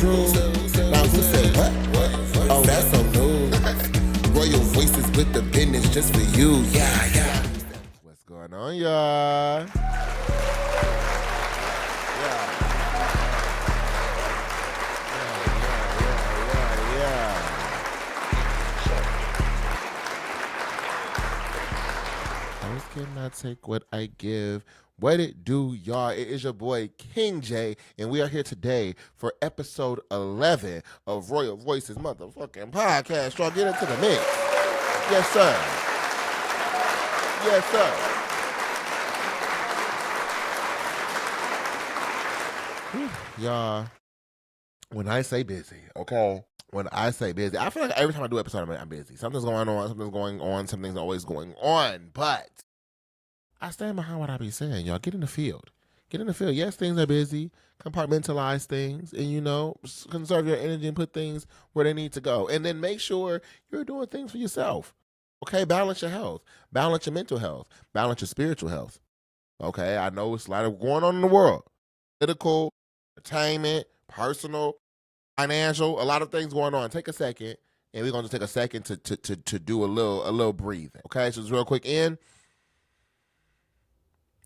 true. Now who said what? Oh, that's so new. Royal voices with the business just for you. Yeah. What's going on, y'all? I cannot take what I give. What it do, y'all? It is your boy KVNGJAY, and we are here today for episode 11 of Royal Voices motherfucking podcast. Y'all get into the mix. Yes, sir. Yes, sir. Whew, y'all, when I say busy, okay? When I say busy, I feel like every time I do an episode, I'm busy. Something's going on, something's always going on, but I stand behind what I be saying, y'all. Get in the field. Get in the field. Yes, things are busy. Compartmentalize things and, conserve your energy and put things where they need to go. And then make sure you're doing things for yourself. Okay, balance your health. Balance your mental health. Balance your spiritual health. Okay, I know it's a lot of going on in the world. Political, entertainment, personal, financial, a lot of things going on. Take a second, and we're going to take a second to do a little breathing. Okay, so just real quick, in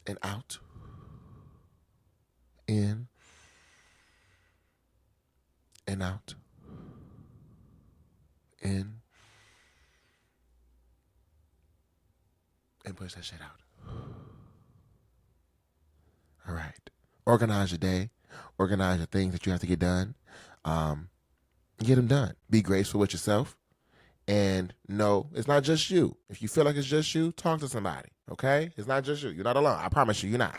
and out. In and out. In and push that shit out. All right. Organize your day. Organize your things that you have to get done. Get them done. Be graceful with yourself. And no, it's not just you. If you feel like it's just you, talk to somebody, okay? It's not just you. You're not alone. I promise you, you're not.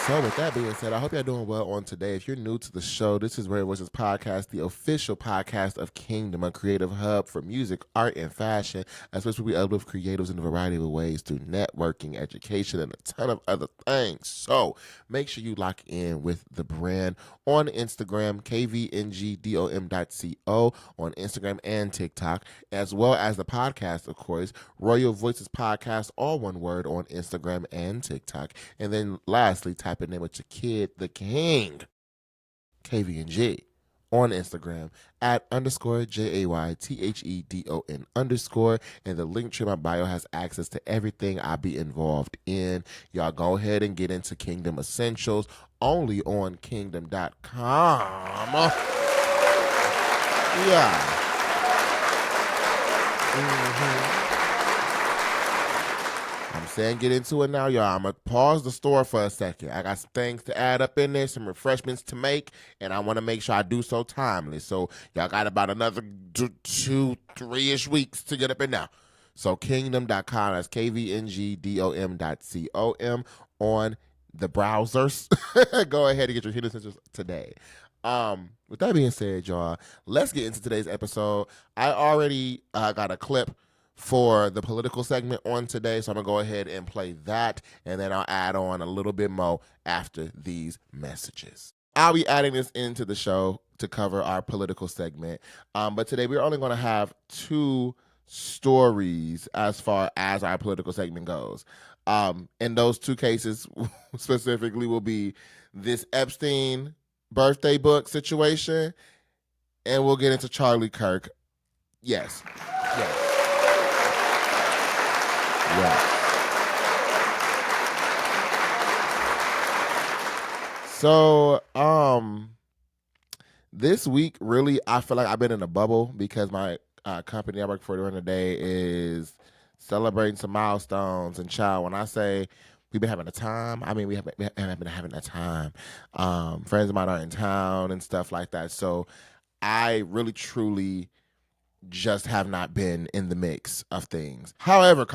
So with that being said, I hope you're doing well on today. If you're new to the show, this is Royal Voices Podcast, the official podcast of Kvngdom, a creative hub for music, art, and fashion, especially we uplift creatives in a variety of ways through networking, education, and a ton of other things. So make sure you lock in with the brand on Instagram, KVNGDOM.co, on Instagram and TikTok, as well as the podcast, of course, Royal Voices Podcast, all one word, on Instagram and TikTok. And then lastly, type in name with your kid, the king, KVNG, on Instagram @_JAYTHEDON_, and the link to my bio has access to everything I be involved in. Y'all go ahead and get into Kvngdom Essentials only on Kvngdom.com. Yeah. I'm saying get into it now, y'all. I'm going to pause the store for a second. I got some things to add up in there, some refreshments to make, and I want to make sure I do so timely. So y'all got about another 2-3-ish weeks to get up in now. So Kvngdom.com, that's KVNGDOM.com on the browsers. Go ahead and get your hidden essentials today. With that being said, y'all, let's get into today's episode. I already got a clip for the political segment on today, so I'm going to go ahead and play that, and then I'll add on a little bit more after these messages. I'll be adding this into the show to cover our political segment, but today we're only going to have 2 stories as far as our political segment goes. And those 2 cases specifically will be this Epstein birthday book situation, and we'll get into Charlie Kirk. Yes. So, this week, really, I feel like I've been in a bubble because my company I work for during the day is celebrating some milestones. And child, when I say we've been having a time, I mean we haven't been having a time. Friends of mine are in town and stuff like that. So I really, truly just have not been in the mix of things. However,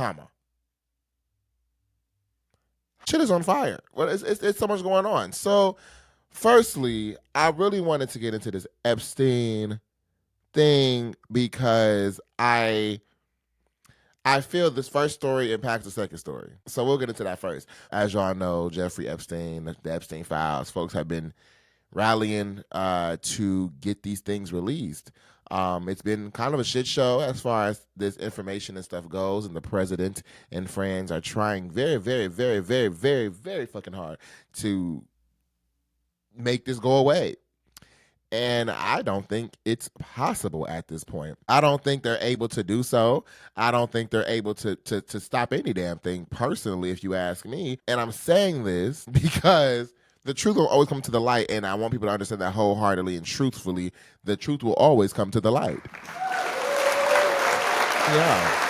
shit is on fire. Well, it's so much going on. So, firstly, I really wanted to get into this Epstein thing because I feel this first story impacts the second story. So we'll get into that first. As y'all know, Jeffrey Epstein, the Epstein files, folks have been rallying to get these things released. It's been kind of a shit show as far as this information and stuff goes, and the president and friends are trying very, very, very, very, very, very fucking hard to make this go away. And I don't think it's possible at this point. I don't think they're able to do so. I don't think they're able to stop any damn thing, personally, if you ask me. And I'm saying this because the truth will always come to the light, and I want people to understand that wholeheartedly and truthfully. The truth will always come to the light. Yeah.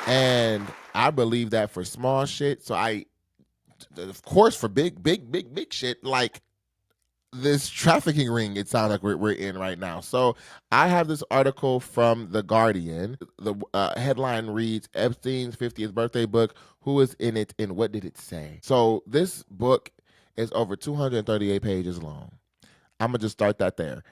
And I believe that for small shit. So of course, for big shit, like this trafficking ring, it sounds like we're in right now. So I have this article from The Guardian. The headline reads, Epstein's 50th birthday book, who is in it and what did it say? So this book is over 238 pages long. I'm going to just start that there.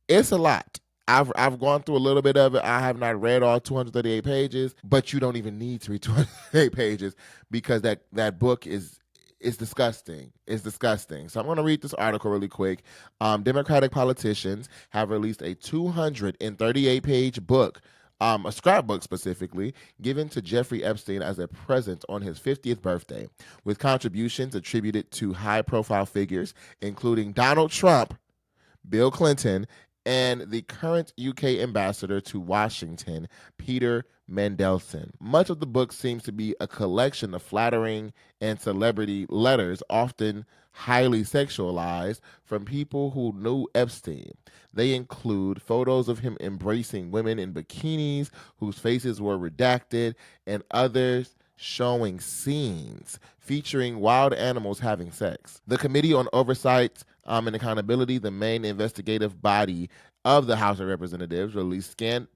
It's a lot. I've gone through a little bit of it. I have not read all 238 pages, but you don't even need to read 238 pages because that book is disgusting. It's disgusting. So I'm going to read this article really quick. Democratic politicians have released a 238-page book, a scrapbook specifically, given to Jeffrey Epstein as a present on his 50th birthday, with contributions attributed to high-profile figures, including Donald Trump, Bill Clinton, and the current UK ambassador to Washington, Peter Mandelson. Much of the book seems to be a collection of flattering and celebrity letters, often highly sexualized, from people who knew Epstein. They include photos of him embracing women in bikinis whose faces were redacted, and others showing scenes featuring wild animals having sex. The Committee on Oversight and Accountability, the main investigative body of the House of Representatives, released scanned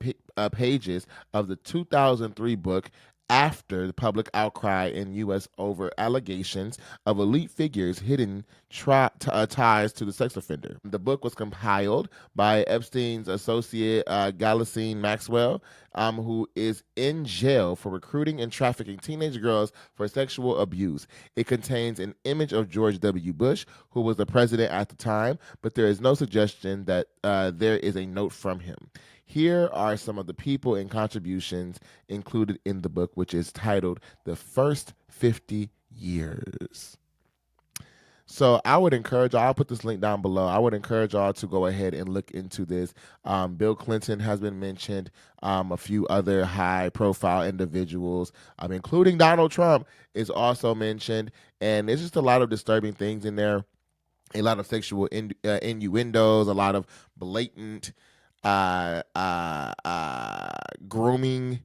pages of the 2003 book after the public outcry in U.S. over allegations of elite figures' hidden ties to the sex offender. The book was compiled by Epstein's associate, Ghislaine Maxwell, who is in jail for recruiting and trafficking teenage girls for sexual abuse. It contains an image of George W. Bush, who was the president at the time, but there is no suggestion that there is a note from him. Here are some of the people and contributions included in the book, which is titled The First 50 Years. So I would encourage y'all, I'll put this link down below. I would encourage y'all to go ahead and look into this. Bill Clinton has been mentioned, a few other high-profile individuals, including Donald Trump, is also mentioned. And there's just a lot of disturbing things in there, a lot of sexual innuendos, a lot of blatant grooming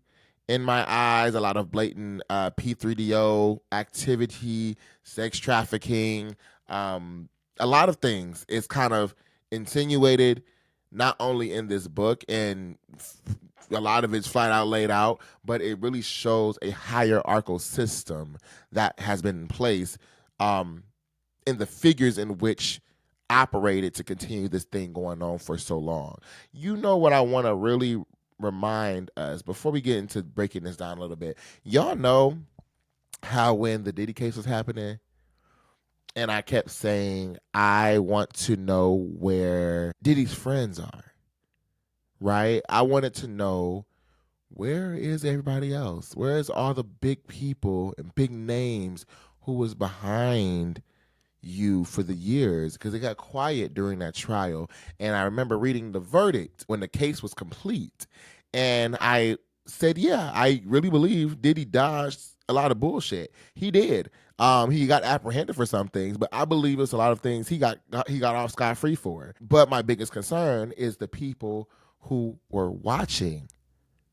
in my eyes, a lot of blatant P3DO activity, sex trafficking, a lot of things is kind of insinuated not only in this book, and a lot of it's flat out laid out, but it really shows a hierarchical system that has been in place in the figures in which operated to continue this thing going on for so long. You know what I want to really remind us before we get into breaking this down a little bit. Y'all know how when the Diddy case was happening, and I kept saying, I want to know where Diddy's friends are, right? I wanted to know, where is everybody else? Where is all the big people and big names who was behind you for the years? Because it got quiet during that trial. And I remember reading the verdict when the case was complete. And I said, yeah, I really believe Diddy dodged a lot of bullshit. He did. He got apprehended for some things, but I believe it's a lot of things he got off scot-free for. But my biggest concern is the people who were watching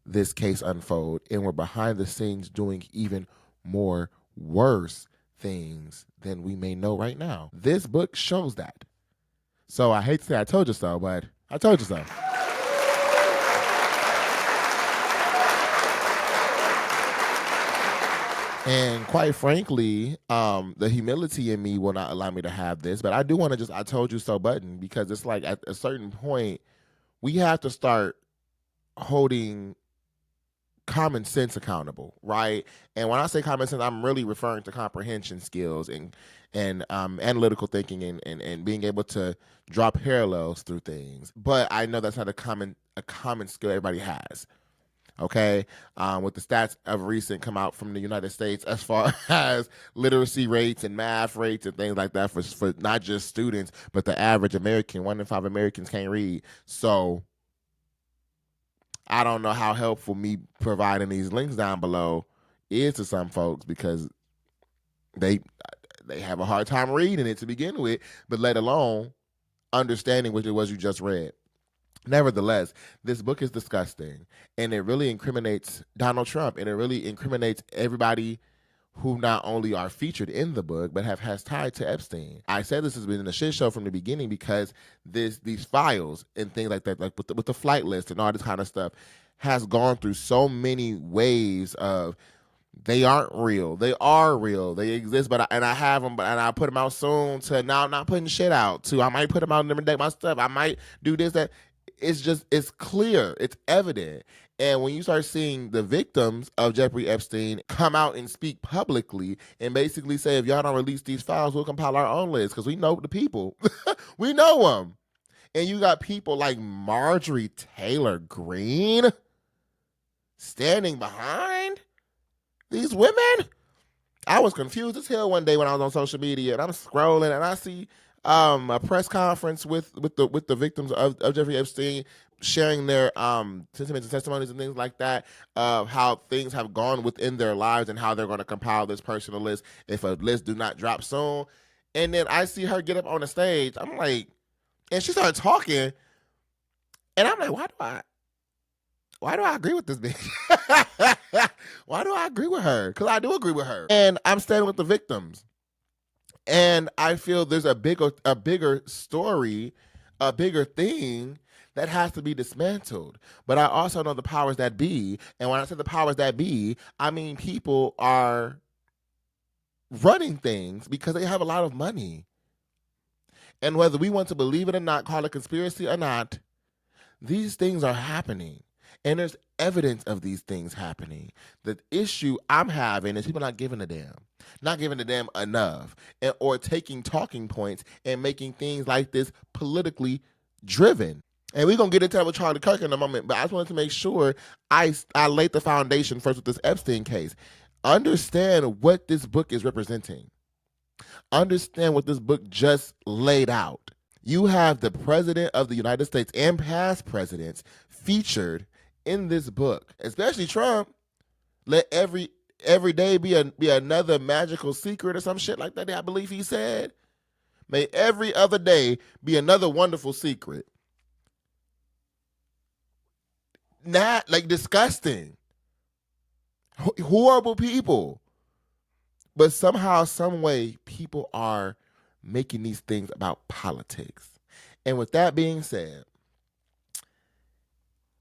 this case unfold and were behind the scenes doing even more worse things than we may know right now. This book shows that. So I hate to say I told you so, but I told you so. And quite frankly, the humility in me will not allow me to have this, but I do want to just, I told you so button, because it's like at a certain point, we have to start holding common sense accountable, right? And when I say common sense, I'm really referring to comprehension skills and analytical thinking and being able to draw parallels through things. But I know that's not a common skill everybody has. Okay, with the stats of recent come out from the United States as far as literacy rates and math rates and things like that for not just students but the average American. 1 in 5 Americans can't read. So I don't know how helpful me providing these links down below is to some folks, because they have a hard time reading it to begin with, but let alone understanding what it was you just read. Nevertheless, this book is disgusting, and it really incriminates Donald Trump, and it really incriminates everybody who not only are featured in the book but has tied to Epstein. I said this has been a shit show from the beginning, because these files and things like that, like with the flight list and all this kind of stuff, has gone through so many waves of they aren't real, they are real, they exist, but I have them, and I put them out soon, to now I'm not putting shit out, to I might put them out and never date my stuff, I might do this, that. It's clear, it's evident. And when you start seeing the victims of Jeffrey Epstein come out and speak publicly and basically say, if y'all don't release these files, we'll compile our own list, because we know the people. We know them. And you got people like Marjorie Taylor Greene standing behind these women. I was confused as hell one day when I was on social media, and I'm scrolling and I see a press conference with the victims of Jeffrey Epstein sharing their sentiments and testimonies and things like that, of how things have gone within their lives and how they're going to compile this personal list if a list do not drop soon. And then I see her get up on the stage. I'm like, and she started talking, and I'm like, why do I agree with this bitch? Why do I agree with her? Because I do agree with her. And I'm standing with the victims. And I feel there's a bigger story, a bigger thing that has to be dismantled. But I also know the powers that be. And when I say the powers that be, I mean people are running things because they have a lot of money. And whether we want to believe it or not, call it conspiracy or not, these things are happening. And there's evidence of these things happening. The issue I'm having is people not giving a damn. Not giving a damn enough. Or taking talking points and making things like this politically driven. And we're going to get into that with Charlie Kirk in a moment, but I just wanted to make sure I laid the foundation first with this Epstein case. Understand what this book is representing. Understand what this book just laid out. You have the president of the United States and past presidents featured in this book, especially Trump. Let every day be another magical secret or some shit like that, I believe he said. May every other day be another wonderful secret. Not like disgusting, horrible people. But somehow, some way, people are making these things about politics. And with that being said,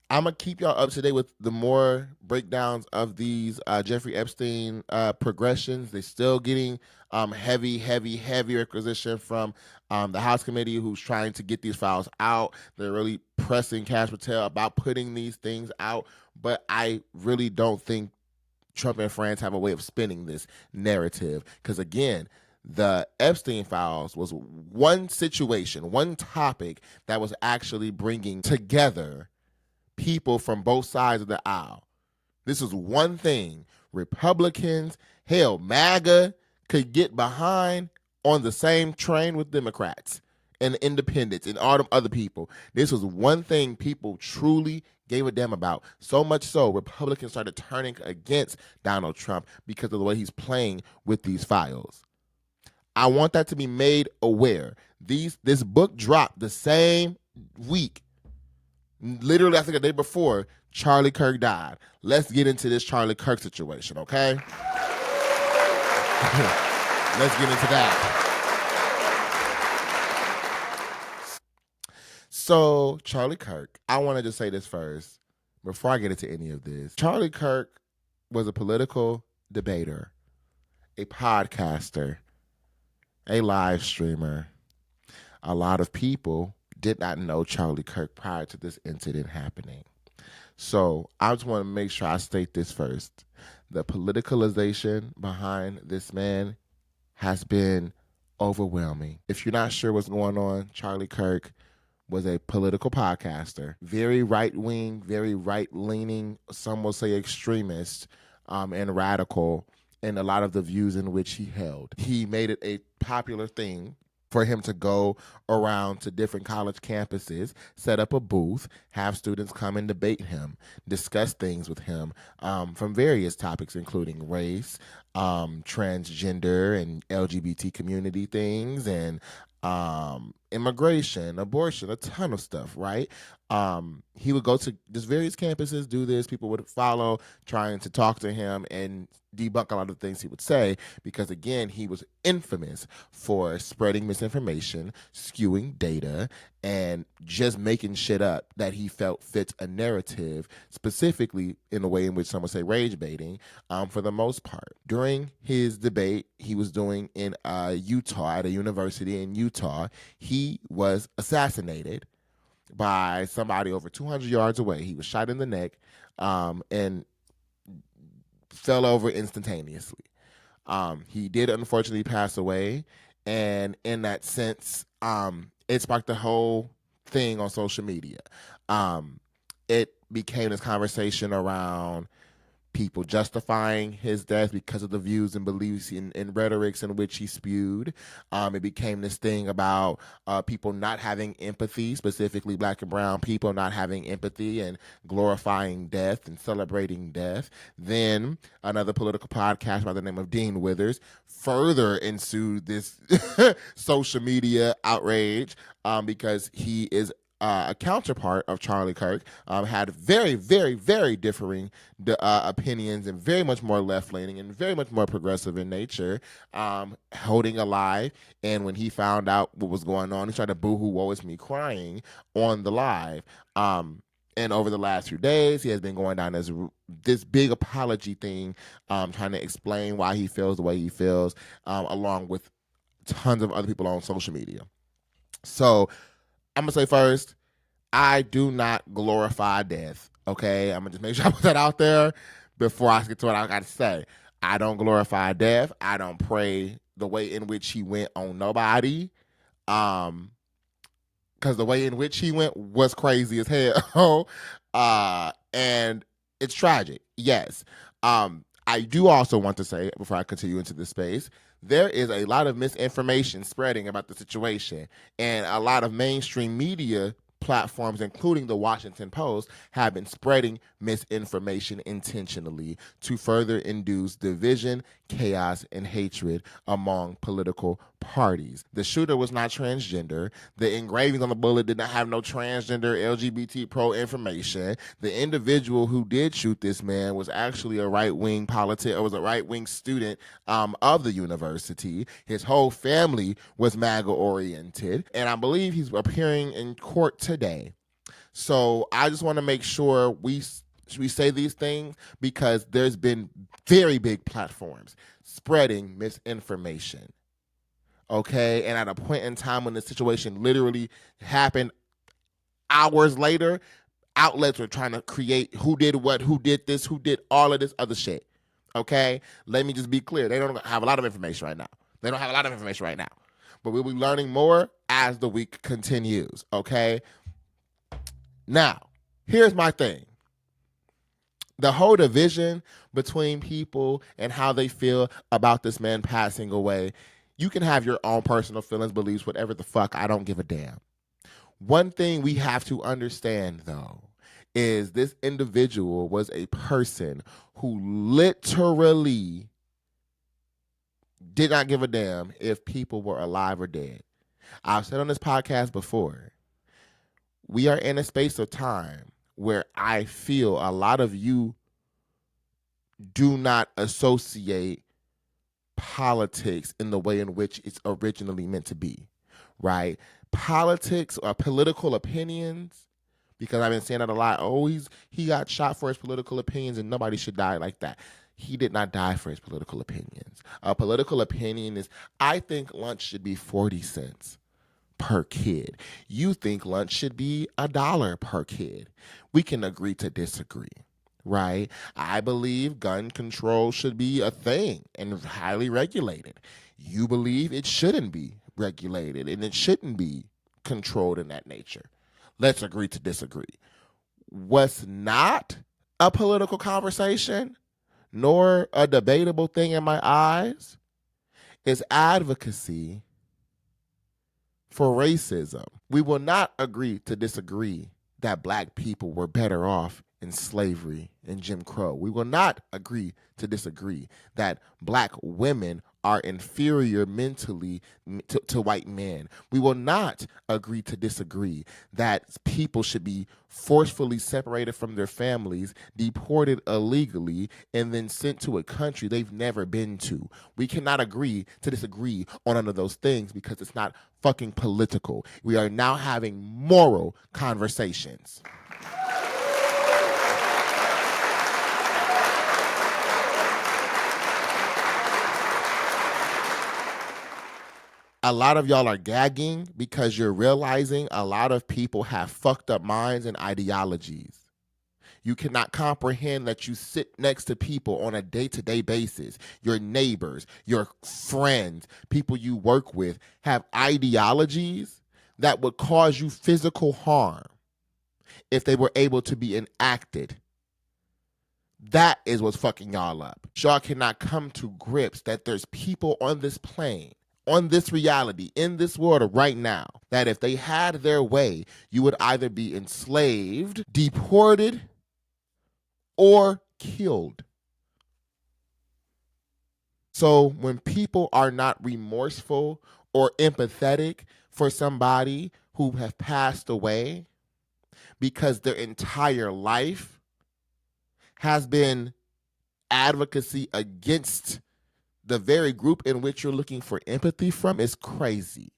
I'm going to keep y'all up to date with the more breakdowns of these Jeffrey Epstein progressions. They're still getting heavy requisition from the House committee who's trying to get these files out. They're really pressing Kash Patel about putting these things out. But I really don't think Trump and France have a way of spinning this narrative. Because again, the Epstein files was one situation, one topic that was actually bringing together people from both sides of the aisle. This was one thing Republicans, hell, MAGA could get behind on the same train with Democrats and independents and all them other people. This was one thing people truly gave a damn about. So much so, Republicans started turning against Donald Trump because of the way he's playing with these files. I want that to be made aware. This book dropped the same week. Literally, I think the day before, Charlie Kirk died. Let's get into this Charlie Kirk situation, okay? Let's get into that. So, Charlie Kirk, I want to just say this first, before I get into any of this. Charlie Kirk was a political debater, a podcaster, a live streamer. A lot of people did not know Charlie Kirk prior to this incident happening. So I just want to make sure I state this first. The politicalization behind this man has been overwhelming. If you're not sure what's going on, Charlie Kirk was a political podcaster, very right wing, very right leaning, some will say extremist, and radical in a lot of the views in which he held. He made it a popular thing for him to go around to different college campuses, set up a booth, have students come and debate him, discuss things with him from various topics, including race, transgender and LGBT community things, and immigration, abortion, a ton of stuff, right? He would go to just various campuses, do this. People would follow, trying to talk to him and debunk a lot of the things he would say, because again, he was infamous for spreading misinformation, skewing data, and just making shit up that he felt fits a narrative, specifically in a way in which some would say rage baiting, for the most part. During his debate he was doing in Utah, at a university in Utah, he was assassinated by somebody over 200 yards away. He was shot in the neck and fell over instantaneously. He did unfortunately pass away, and in that sense, it sparked the whole thing on social media. It became this conversation around people justifying his death because of the views and beliefs and rhetorics in which he spewed. It became this thing about people not having empathy, specifically Black and brown people not having empathy and glorifying death and celebrating death. Then another political podcast by the name of Dean Withers further ensued this social media outrage because he is a counterpart of Charlie Kirk, had very, very, very differing opinions and very much more left-leaning and very much more progressive in nature, holding a live. And when he found out what was going on, he tried to boo-hoo, woe is me, crying on the live. And over the last few days, he has been going down this big apology thing, trying to explain why he feels the way he feels, along with tons of other people on social media. So I'm going to say first, I do not glorify death, okay? I'm going to just make sure I put that out there before I get to what I got to say. I don't glorify death. I don't pray the way in which he went on nobody, because the way in which he went was crazy as hell, and it's tragic, yes. I do also want to say, before I continue into this space, there is a lot of misinformation spreading about the situation, and a lot of mainstream media platforms, including the Washington Post, have been spreading misinformation intentionally to further induce division, chaos, and hatred among political parties. The shooter was not transgender. The engravings on the bullet did not have no transgender LGBT pro information. The individual who did shoot this man was actually a right-wing was a right-wing student of the university. His whole family was MAGA oriented, and I believe he's appearing in court today. So I just want to make sure we say these things, because there's been very big platforms spreading misinformation. Okay, and at a point in time when the situation literally happened hours later, outlets were trying to create who did what, who did this, who did all of this other shit. Okay, let me just be clear. They don't have a lot of information right now. But we'll be learning more as the week continues. Okay, now here's my thing. The whole division between people and how they feel about this man passing away, you can have your own personal feelings, beliefs, whatever the fuck. I don't give a damn. One thing we have to understand, though, is this individual was a person who literally did not give a damn if people were alive or dead. I've said on this podcast before, we are in a space of time where I feel a lot of you do not associate politics in the way in which it's originally meant to be, right? Politics or political opinions, because I've been saying that a lot. Oh, he got shot for his political opinions and nobody should die like that. He did not die for his political opinions. A political opinion is, I think lunch should be 40 cents per kid. You think lunch should be $1 per kid. We can agree to disagree, right? I believe gun control should be a thing and highly regulated. You believe it shouldn't be regulated and it shouldn't be controlled in that nature. Let's agree to disagree. What's not a political conversation, nor a debatable thing in my eyes, is advocacy for racism. We will not agree to disagree that black people were better off in slavery and Jim Crow. We will not agree to disagree that black women are inferior mentally to white men. We will not agree to disagree that people should be forcefully separated from their families, deported illegally, and then sent to a country they've never been to. We cannot agree to disagree on none of those things because it's not fucking political. We are now having moral conversations. A lot of y'all are gagging because you're realizing a lot of people have fucked up minds and ideologies. You cannot comprehend that you sit next to people on a day-to-day basis. Your neighbors, your friends, people you work with have ideologies that would cause you physical harm if they were able to be enacted. That is what's fucking y'all up. Y'all cannot come to grips that there's people on this plane, on this reality, in this world right now, that if they had their way, you would either be enslaved, deported, or killed. So when people are not remorseful or empathetic for somebody who have passed away because their entire life has been advocacy against the very group in which you're looking for empathy from, is crazy.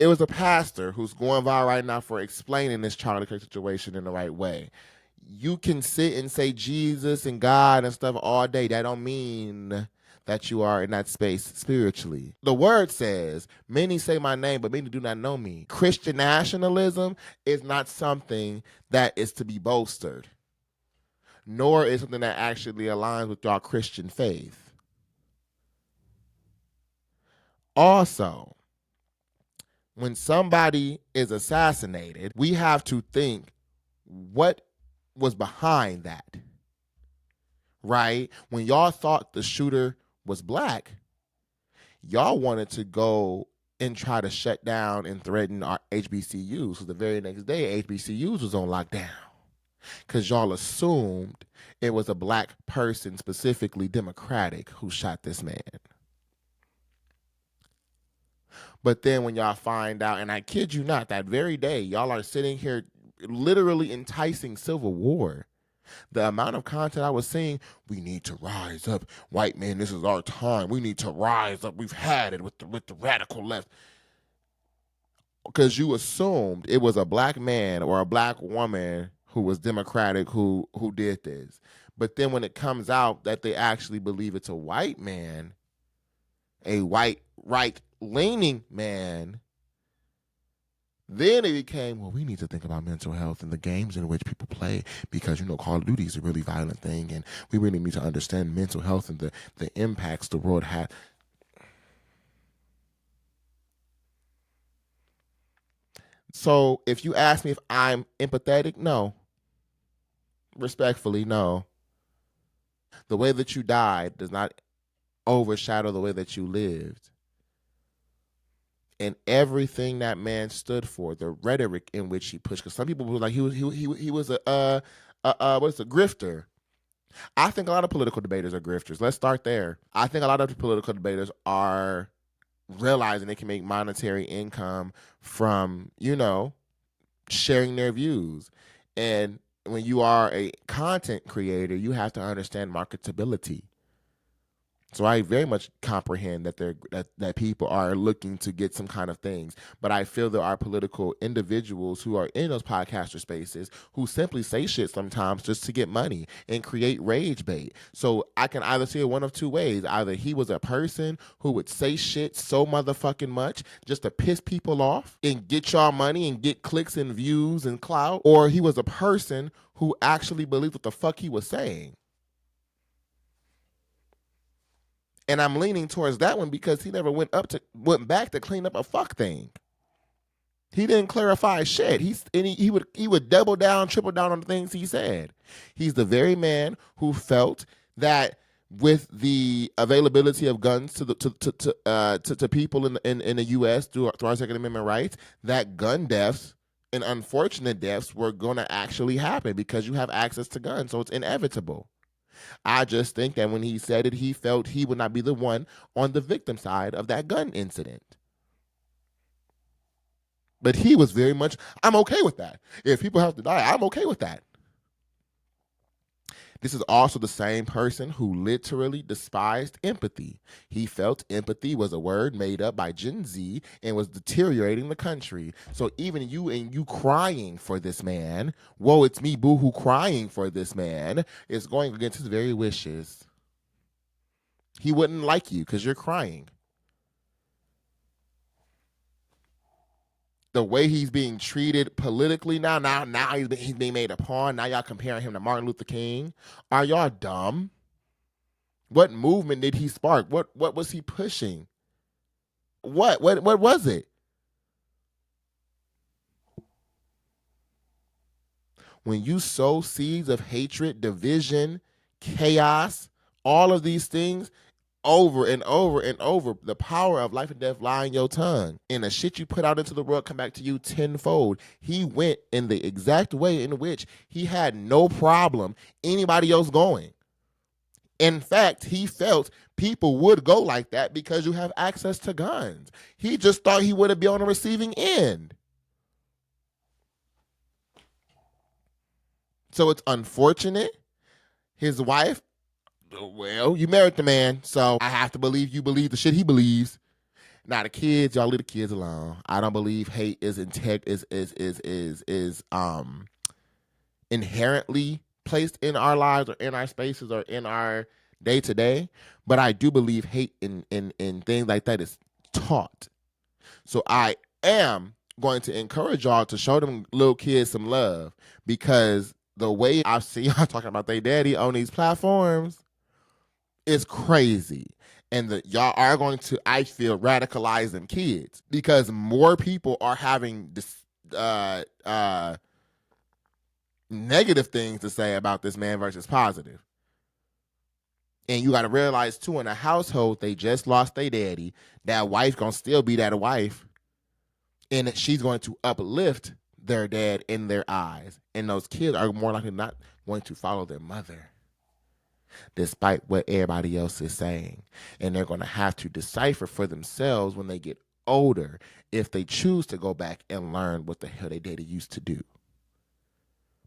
It was a pastor who's going viral right now for explaining this Charlie Kirk situation in the right way. You can sit and say Jesus and God and stuff all day. That don't mean that you are in that space spiritually. The word says, many say my name, but many do not know me. Christian nationalism is not something that is to be bolstered, nor is something that actually aligns with our Christian faith. Also, when somebody is assassinated, we have to think what was behind that, right? When y'all thought the shooter was black, y'all wanted to go and try to shut down and threaten our HBCUs. So the very next day, HBCUs was on lockdown because y'all assumed it was a black person, specifically Democratic, who shot this man. But then when y'all find out, and I kid you not, that very day, y'all are sitting here literally enticing civil war. The amount of content I was seeing, we need to rise up. White men, this is our time. We need to rise up. We've had it with the radical left. Because you assumed it was a black man or a black woman who was Democratic who did this. But then when it comes out that they actually believe it's a white man, a white right-leaning man, then it became, well, we need to think about mental health and the games in which people play because, Call of Duty is a really violent thing and we really need to understand mental health and the impacts the world had. So if you ask me if I'm empathetic, no. Respectfully, no. The way that you died does not overshadow the way that you lived. And everything that man stood for, the rhetoric in which he pushed, because some people were like he was a grifter. I think a lot of political debaters are grifters. Let's start there. I think a lot of political debaters are realizing they can make monetary income from, sharing their views. And when you are a content creator, you have to understand marketability. So I very much comprehend that that people are looking to get some kind of things. But I feel there are political individuals who are in those podcaster spaces who simply say shit sometimes just to get money and create rage bait. So I can either see it one of two ways. Either he was a person who would say shit so motherfucking much just to piss people off and get y'all money and get clicks and views and clout, or he was a person who actually believed what the fuck he was saying. And I'm leaning towards that one because he never went back to clean up a fuck thing. He didn't clarify shit. He would double down, triple down on the things he said. He's the very man who felt that with the availability of guns to people in the U.S. through our Second Amendment rights, that gun deaths and unfortunate deaths were going to actually happen because you have access to guns, so it's inevitable. I just think that when he said it, he felt he would not be the one on the victim side of that gun incident. But he was very much, I'm okay with that. If people have to die, I'm okay with that. This is also the same person who literally despised empathy. He felt empathy was a word made up by Gen Z and was deteriorating the country. So even you crying for this man, whoa, it's me boo-hoo crying for this man, is going against his very wishes. He wouldn't like you because you're crying. The way he's being treated politically now he's being made a pawn. Now y'all comparing him to Martin Luther King. Are y'all dumb? What movement did he spark? What was he pushing? What was it? When you sow seeds of hatred, division, chaos, all of these things, over and over and over, the power of life and death lie in your tongue. And the shit you put out into the world come back to you tenfold. He went in the exact way in which he had no problem anybody else going. In fact, he felt people would go like that because you have access to guns. He just thought he would be on the receiving end. So it's unfortunate. His wife, well, you married the man, so I have to believe you believe the shit he believes. Now the kids, y'all leave the kids alone. I don't believe hate is inherently placed in our lives or in our spaces or in our day to day, but I do believe hate in things like that is taught. So I am going to encourage y'all to show them little kids some love, because the way I see y'all talking about their daddy on these platforms is crazy. And y'all are going to, I feel, radicalize them kids because more people are having this negative things to say about this man versus positive. And you got to realize too, in a household, they just lost their daddy. That wife gonna still be that wife, and she's going to uplift their dad in their eyes. And those kids are more likely not going to follow their mother, despite what everybody else is saying. And they're going to have to decipher for themselves when they get older if they choose to go back and learn what the hell their daddy used to do.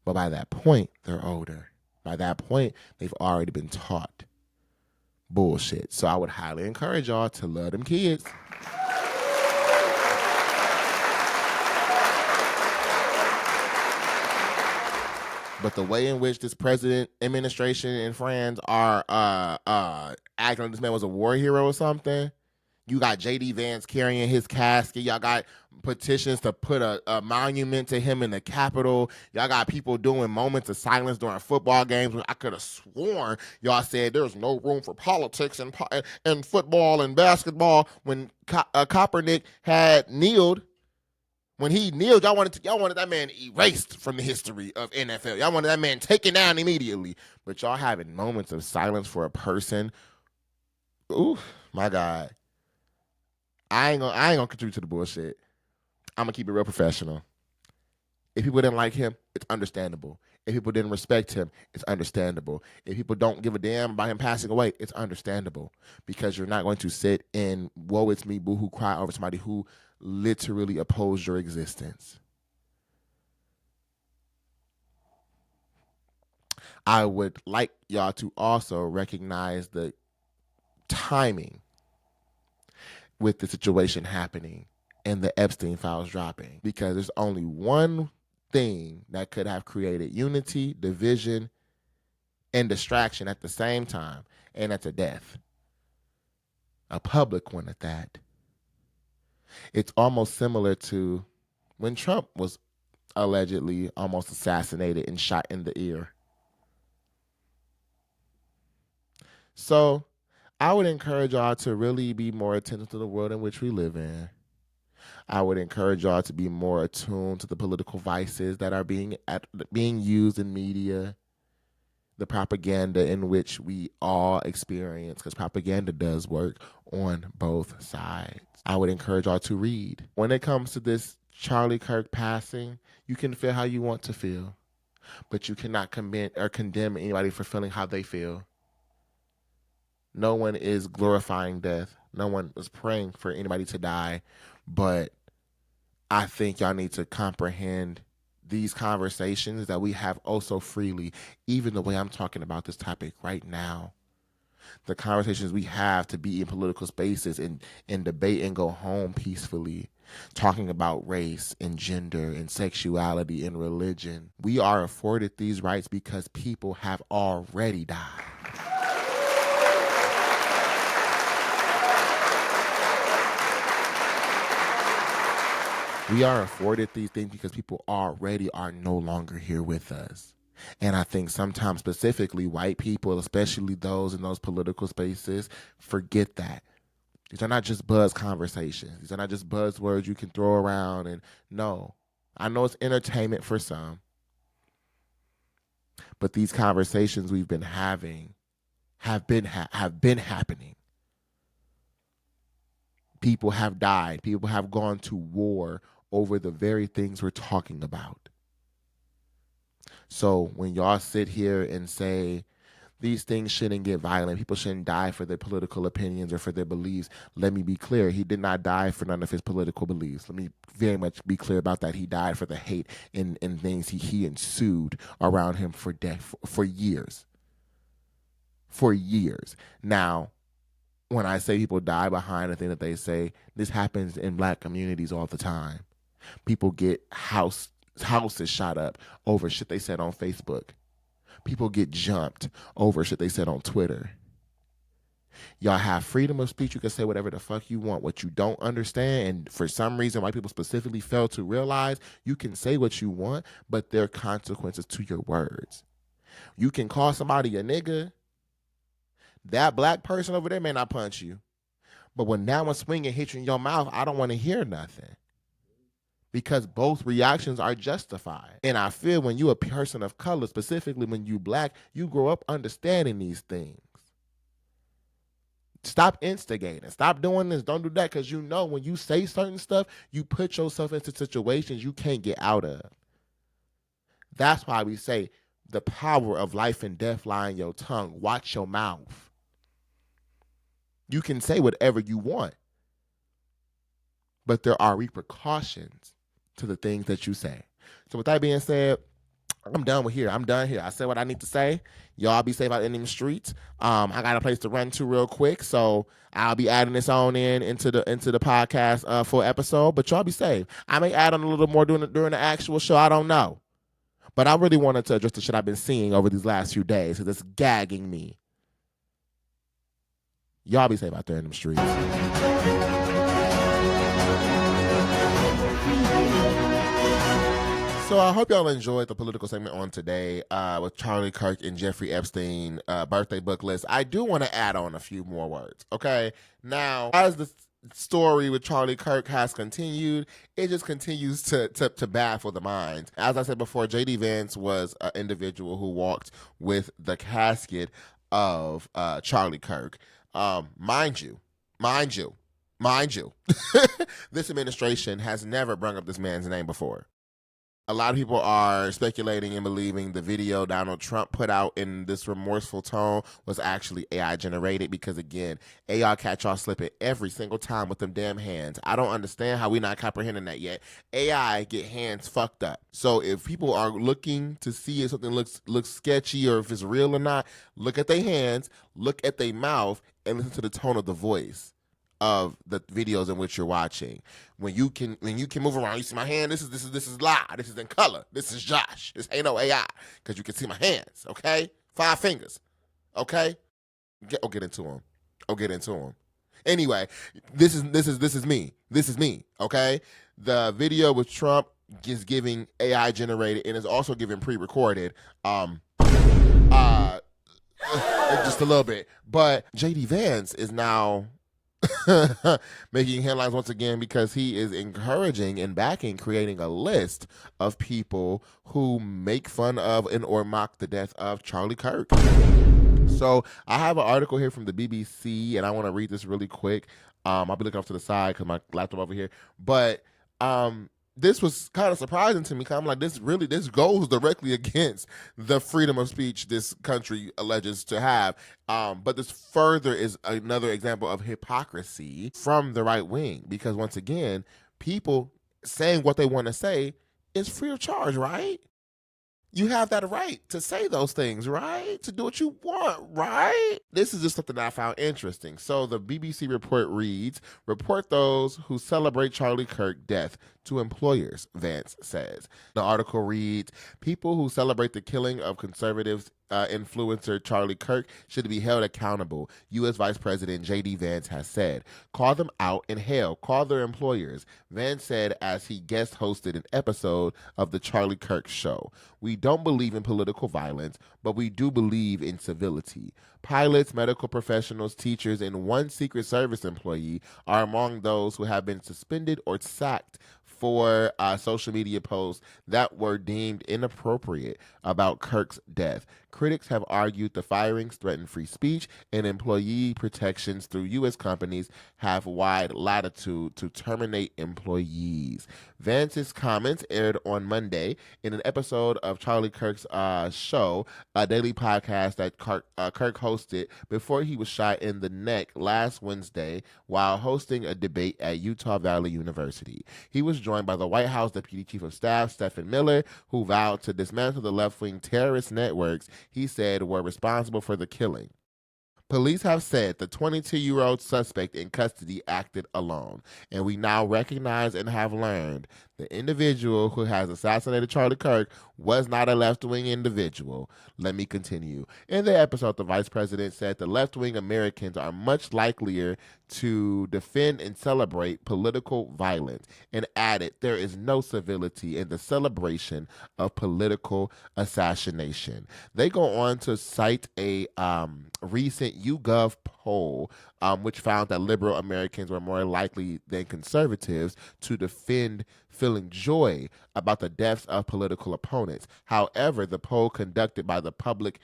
But by that point, they're older. By that point, they've already been taught bullshit. So I would highly encourage y'all to love them kids. But the way in which this president, administration, and friends are acting like this man was a war hero or something. You got J.D. Vance carrying his casket. Y'all got petitions to put a monument to him in the Capitol. Y'all got people doing moments of silence during football games. I could have sworn y'all said there's no room for politics in football and basketball when Kaepernick had kneeled. When he kneeled, y'all wanted that man erased from the history of NFL. Y'all wanted that man taken down immediately. But y'all having moments of silence for a person. Ooh, my God. I ain't gonna contribute to the bullshit. I'm gonna keep it real professional. If people didn't like him, it's understandable. If people didn't respect him, it's understandable. If people don't give a damn about him passing away, it's understandable. Because you're not going to sit and woe it's me, boo-hoo cry over somebody who literally opposed your existence. I would like y'all to also recognize the timing with the situation happening and the Epstein files dropping, because there's only one thing that could have created unity, division, and distraction at the same time, and that's a death. A public one at that. It's almost similar to when Trump was allegedly almost assassinated and shot in the ear. So I would encourage y'all to really be more attentive to the world in which we live in. I would encourage y'all to be more attuned to the political vices that are being used in media, the propaganda in which we all experience, because propaganda does work on both sides. I would encourage y'all to read. When it comes to this Charlie Kirk passing, you can feel how you want to feel, but you cannot condemn anybody for feeling how they feel. No one is glorifying death. No one is praying for anybody to die, but I think y'all need to comprehend these conversations that we have oh so freely, even the way I'm talking about this topic right now. The conversations we have to be in political spaces and debate and go home peacefully, talking about race and gender and sexuality and religion. We are afforded these rights because people have already died. We are afforded these things because people already are no longer here with us. And I think sometimes specifically white people, especially those in those political spaces, forget that. These are not just buzz conversations. These are not just buzzwords you can throw around. And no, I know it's entertainment for some, but these conversations we've been having have been happening. People have died. People have gone to war over the very things we're talking about. So when y'all sit here and say these things shouldn't get violent, people shouldn't die for their political opinions or for their beliefs, let me be clear. He did not die for none of his political beliefs. Let me very much be clear about that. He died for the hate and things he ensued around him for years. For years. Now, when I say people die behind the thing that they say, this happens in black communities all the time. People get houses shot up over shit they said on Facebook. People get jumped over shit they said on Twitter. Y'all have freedom of speech. You can say whatever the fuck you want. What you don't understand, and for some reason white people specifically fail to realize, you can say what you want, but there are consequences to your words. You can call somebody a nigga. That black person over there may not punch you. But when that one swing and hit you in your mouth, I don't want to hear nothing. Because both reactions are justified. And I feel when you a person of color, specifically when you black, you grow up understanding these things. Stop instigating. Stop doing this. Don't do that. Because you know when you say certain stuff, you put yourself into situations you can't get out of. That's why we say the power of life and death lie in your tongue. Watch your mouth. You can say whatever you want, but there are repercussions to the things that you say. So with that being said, I'm done here. I said what I need to say. Y'all be safe out in them streets. I got a place to run to real quick, so I'll be adding this on into the podcast full episode. But y'all be safe. I may add on a little more during the actual show. I don't know, but I really wanted to address the shit I've been seeing over these last few days because it's gagging me. Y'all be safe out there in them streets. So I hope y'all enjoyed the political segment on today with Charlie Kirk and Jeffrey Epstein birthday book list. I do want to add on a few more words, okay? Now, as the story with Charlie Kirk has continued, it just continues to baffle the mind. As I said before, J.D. Vance was an individual who walked with the casket of Charlie Kirk. Mind you, this administration has never brought up this man's name before. A lot of people are speculating and believing the video Donald Trump put out in this remorseful tone was actually AI generated because, again, AI catch y'all slipping every single time with them damn hands. I don't understand how we not comprehending that yet. AI get hands fucked up. So if people are looking to see if something looks sketchy or if it's real or not, look at their hands, look at their mouth, and listen to the tone of the voice of the videos in which you're watching. When you can move around, you see my hand. This is live. This is in color. This is Josh. This ain't no AI because you can see my hands. Okay, 5 fingers. Okay, get into them. Get into them. Anyway, this is me. This is me. Okay, the video with Trump is giving AI generated and is also giving pre-recorded. Just a little bit, but JD Vance is now making headlines once again because he is encouraging and backing creating a list of people who make fun of and or mock the death of Charlie Kirk. So I have an article here from the BBC, and I want to read this really quick. I'll be looking off to the side because my laptop over here, but this was kind of surprising to me because I'm like, this goes directly against the freedom of speech this country alleges to have. But this further is another example of hypocrisy from the right wing because once again, people saying what they want to say is free of charge, right? You have that right to say those things, right? To do what you want, right? This is just something that I found interesting. So the BBC report reads, report those who celebrate Charlie Kirk death to employers, Vance says. The article reads, people who celebrate the killing of conservatives influencer Charlie Kirk should be held accountable, U.S. Vice President J.D. Vance has said. Call them out and hell, call their employers, Vance said as he guest hosted an episode of the Charlie Kirk Show. We don't believe in political violence, but we do believe in civility. Pilots, medical professionals, teachers, and one Secret Service employee are among those who have been suspended or sacked for social media posts that were deemed inappropriate about Kirk's death. Critics have argued the firings threaten free speech and employee protections through U.S. companies have wide latitude to terminate employees. Vance's comments aired on Monday in an episode of Charlie Kirk's show, a daily podcast that Kirk hosted before he was shot in the neck last Wednesday while hosting a debate at Utah Valley University. He was joined by the White House Deputy Chief of Staff, Stephen Miller, who vowed to dismantle the left-wing terrorist networks he said were responsible for the killing. Police have said the 22-year-old suspect in custody acted alone, and we now recognize and have learned the individual who has assassinated Charlie Kirk was not a left-wing individual. Let me continue. In the episode, the vice president said the left-wing Americans are much likelier to defend and celebrate political violence, and added there is no civility in the celebration of political assassination. They go on to cite a recent YouGov poll which found that liberal Americans were more likely than conservatives to defend feeling joy about the deaths of political opponents. However, the poll conducted by the Public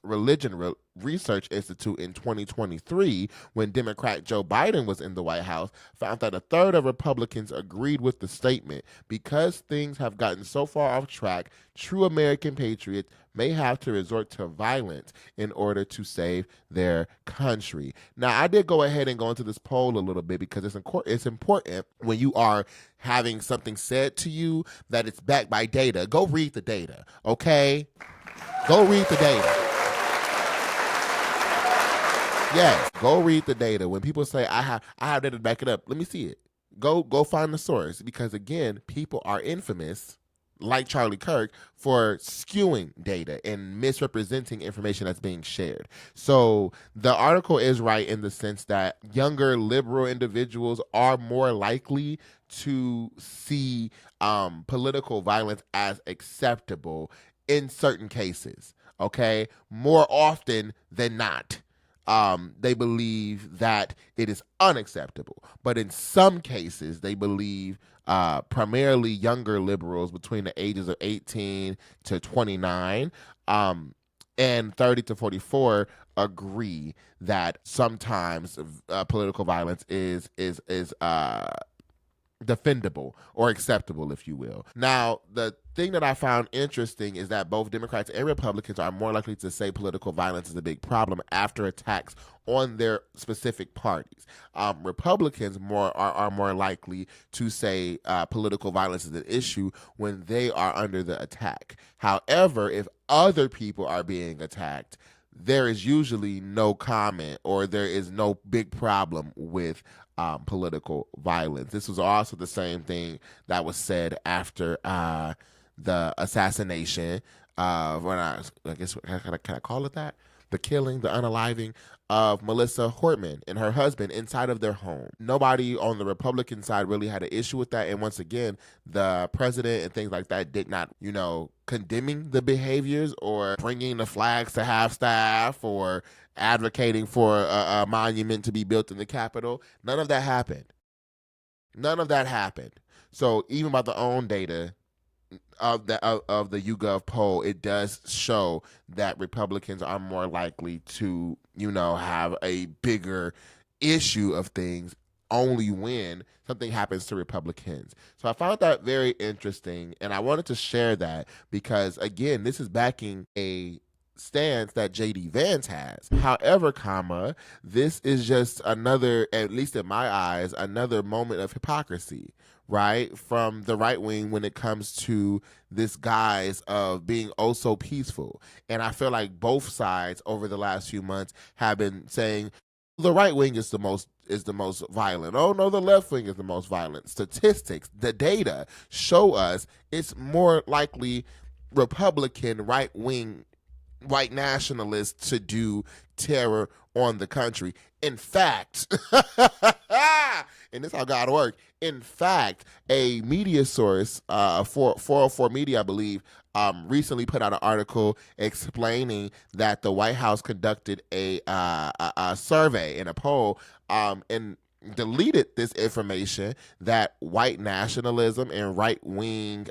Religion Research Institute in 2023, when Democrat Joe Biden was in the White House, found that a third of Republicans agreed with the statement. Because things have gotten so far off track, true American patriots may have to resort to violence in order to save their country. Now, I did go ahead and go into this poll a little bit because it's important when you are having something said to you that it's backed by data. Go read the data, okay? Go read the data. Yes, go read the data. When people say I have data to back it up, let me see it. Go find the source, because again, people are infamous, like Charlie Kirk, for skewing data and misrepresenting information that's being shared. So the article is right in the sense that younger liberal individuals are more likely to see political violence as acceptable in certain cases, okay? More often than not. They believe that it is unacceptable. But in some cases, they believe, primarily younger liberals between the ages of 18 to 29 and 30 to 44 agree that sometimes political violence is defendable or acceptable, if you will. Now, the thing that I found interesting is that both Democrats and Republicans are more likely to say political violence is a big problem after attacks on their specific parties. Republicans are more likely to say political violence is an issue when they are under the attack. However, if other people are being attacked, there is usually no comment or there is no big problem with political violence. This was also the same thing that was said after the assassination of, I guess, can I call it that? The killing, the unaliving of Melissa Hortman and her husband inside of their home. Nobody on the Republican side really had an issue with that. And once again, the president and things like that did not, condemning the behaviors or bringing the flags to half staff or advocating for a monument to be built in the Capitol. None of that happened. None of that happened. So even by the own data of the YouGov poll, it does show that Republicans are more likely to, have a bigger issue of things only when something happens to Republicans. So I found that very interesting, and I wanted to share that because, again, this is backing a stance that JD Vance has. However, this is just another, at least in my eyes, another moment of hypocrisy, right? From the right wing when it comes to this guise of being oh so peaceful. And I feel like both sides over the last few months have been saying the right wing is the most violent. Oh no, the left wing is the most violent. Statistics, the data show us it's more likely Republican right wing white nationalists to do terror on the country. In fact, and this is how God works. In fact, a media source, 404 Media, I believe, recently put out an article explaining that the White House conducted a survey and a poll, and deleted this information that white nationalism and right-wing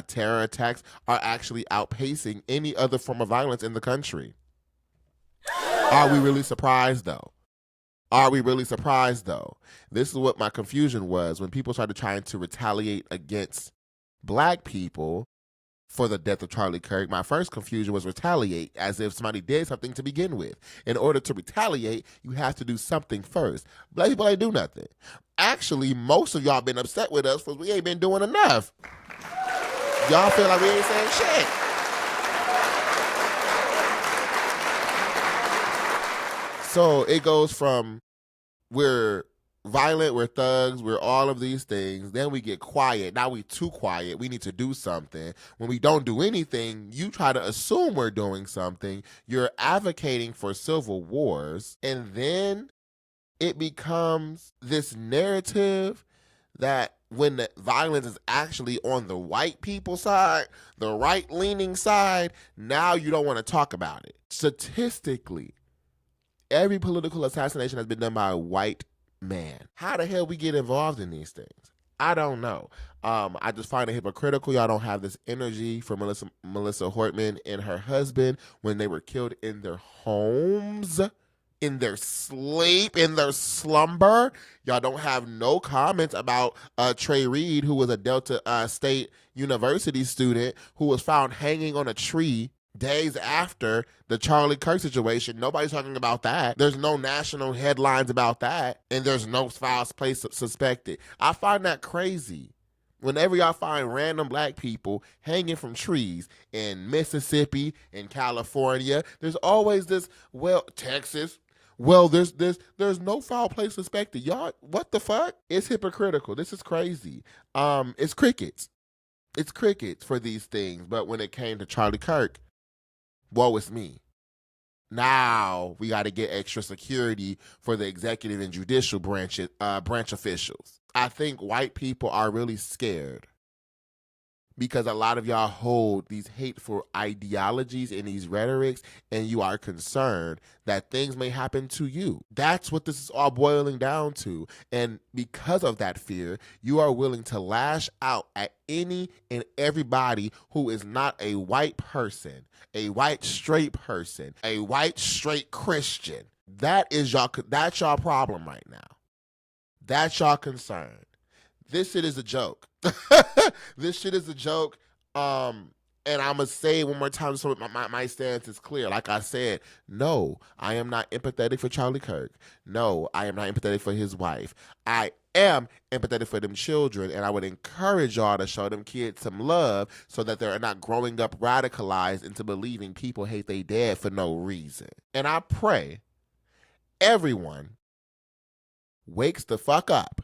terror attacks are actually outpacing any other form of violence in the country. Are we really surprised, though? This is what my confusion was when people started trying to retaliate against black people for the death of Charlie Kirk. My first confusion was retaliate, as if somebody did something to begin with. In order to retaliate, you have to do something first. Black people ain't do nothing. Actually, most of y'all been upset with us because we ain't been doing enough. Y'all feel like we ain't saying shit. So it goes from we're violent, we're thugs, we're all of these things. Then we get quiet. Now we too quiet. We need to do something. When we don't do anything, you try to assume we're doing something. You're advocating for civil wars. And then it becomes this narrative that when the violence is actually on the white people side, the right-leaning side, now you don't want to talk about it. Statistically, every political assassination has been done by a white man. How the hell we get involved in these things? I don't know. I just find it hypocritical. Y'all don't have this energy for Melissa Hortman and her husband when they were killed in their homes, in their sleep, in their slumber. Y'all don't have no comments about Trey Reed, who was a Delta State University student who was found hanging on a tree days after the Charlie Kirk situation. Nobody's talking about that. There's no national headlines about that, and there's no foul play suspected. I find that crazy. Whenever y'all find random black people hanging from trees in Mississippi, in California, there's always this, Texas, there's no foul play suspected. Y'all, what the fuck? It's hypocritical. This is crazy. It's crickets. It's crickets for these things. But when it came to Charlie Kirk, woe is me. Now we got to get extra security for the executive and judicial branch officials. I think white people are really scared because a lot of y'all hold these hateful ideologies and these rhetorics, and you are concerned that things may happen to you. That's what this is all boiling down to. And because of that fear, you are willing to lash out at any and everybody who is not a white person, a white straight person, a white straight Christian. That's y'all problem right now. That's y'all concern. This shit is a joke. This shit is a joke. And And I'm going to say it one more time so my stance is clear. Like I said, no, I am not empathetic for Charlie Kirk. No, I am not empathetic for his wife. I am empathetic for them children, and I would encourage y'all to show them kids some love so that they're not growing up radicalized into believing people hate their dad for no reason. And I pray everyone wakes the fuck up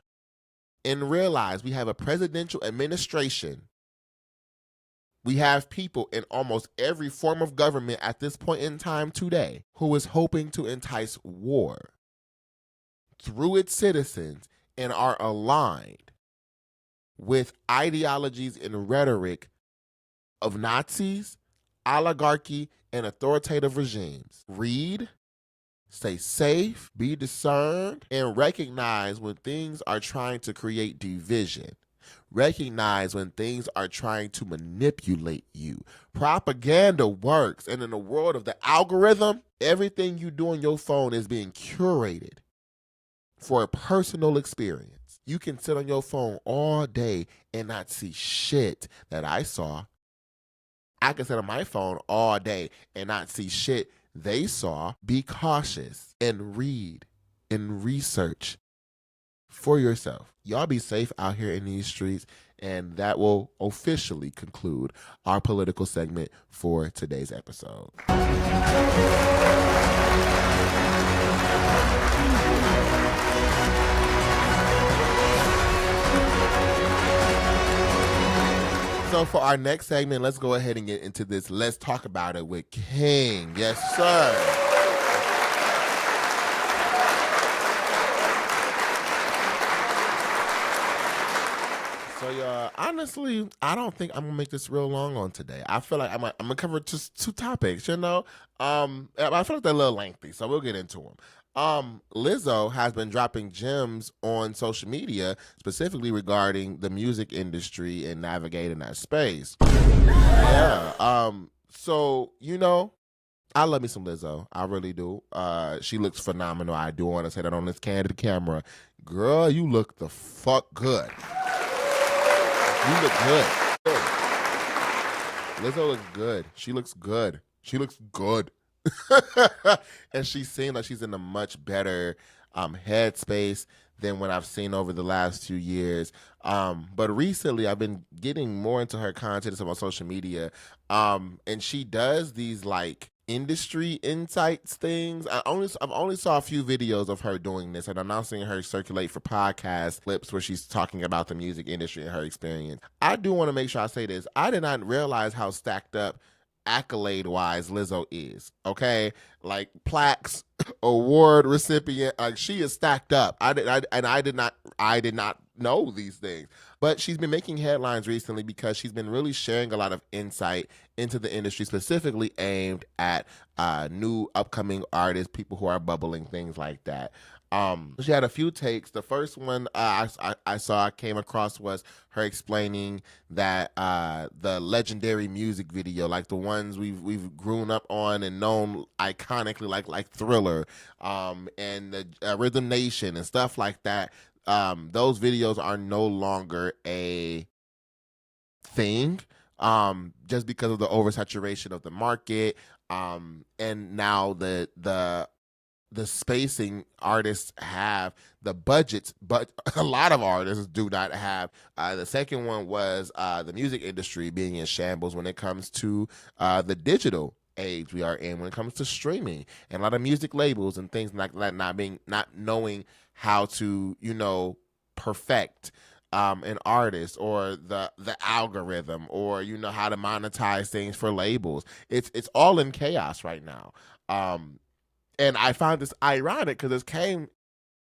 and realize we have a presidential administration. We have people in almost every form of government at this point in time today who is hoping to entice war through its citizens and are aligned with ideologies and rhetoric of Nazis, oligarchy, and authoritative regimes. Read, stay safe, be discerned, and recognize when things are trying to create division. Recognize when things are trying to manipulate you. Propaganda works, and in the world of the algorithm, everything you do on your phone is being curated for a personal experience. You can sit on your phone all day and not see shit that I saw. I can sit on my phone all day and not see shit they saw. Be cautious and read and research for yourself. Y'all be safe out here in these streets, and that will officially conclude our political segment for today's episode. So for our next segment, let's go ahead and get into this. Let's talk about it with King. Yes, sir. So, y'all, honestly, I don't think I'm gonna make this real long on today. I feel like I'm gonna cover just two topics, you know. I feel like they're a little lengthy, so we'll get into them. Lizzo has been dropping gems on social media, specifically regarding the music industry and navigating that space. Yeah. So, you know, I love me some Lizzo. I really do. She looks phenomenal. I do want to say that on this candid camera. Girl, you look the fuck good. You look good. Lizzo looks good. She looks good. She looks good. And she seems like she's in a much better headspace than what I've seen over the last few years. But recently I've been getting more into her content on social media. And she does these like industry insights things. I've only saw a few videos of her doing this, and I'm now seeing her circulate for podcast clips where she's talking about the music industry and her experience. I do want to make sure I say this. I did not realize how stacked up accolade-wise Lizzo is, okay? Like plaques, award recipient, like she is stacked up. I did not know these things. But she's been making headlines recently because she's been really sharing a lot of insight into the industry, specifically aimed at new upcoming artists, people who are bubbling, things like that. She had a few takes. The first one I came across was her explaining that the legendary music video, like the ones we've grown up on and known iconically, like Thriller, and the Rhythm Nation and stuff like that. Those videos are no longer a thing, just because of the oversaturation of the market, and now the spacing artists have, the budgets, but a lot of artists do not have. The second one was the music industry being in shambles when it comes to the digital age we are in, when it comes to streaming, and a lot of music labels and things like that not knowing how to, you know, perfect an artist or the algorithm, or, you know, how to monetize things for labels. It's all in chaos right now. And I found this ironic because this came,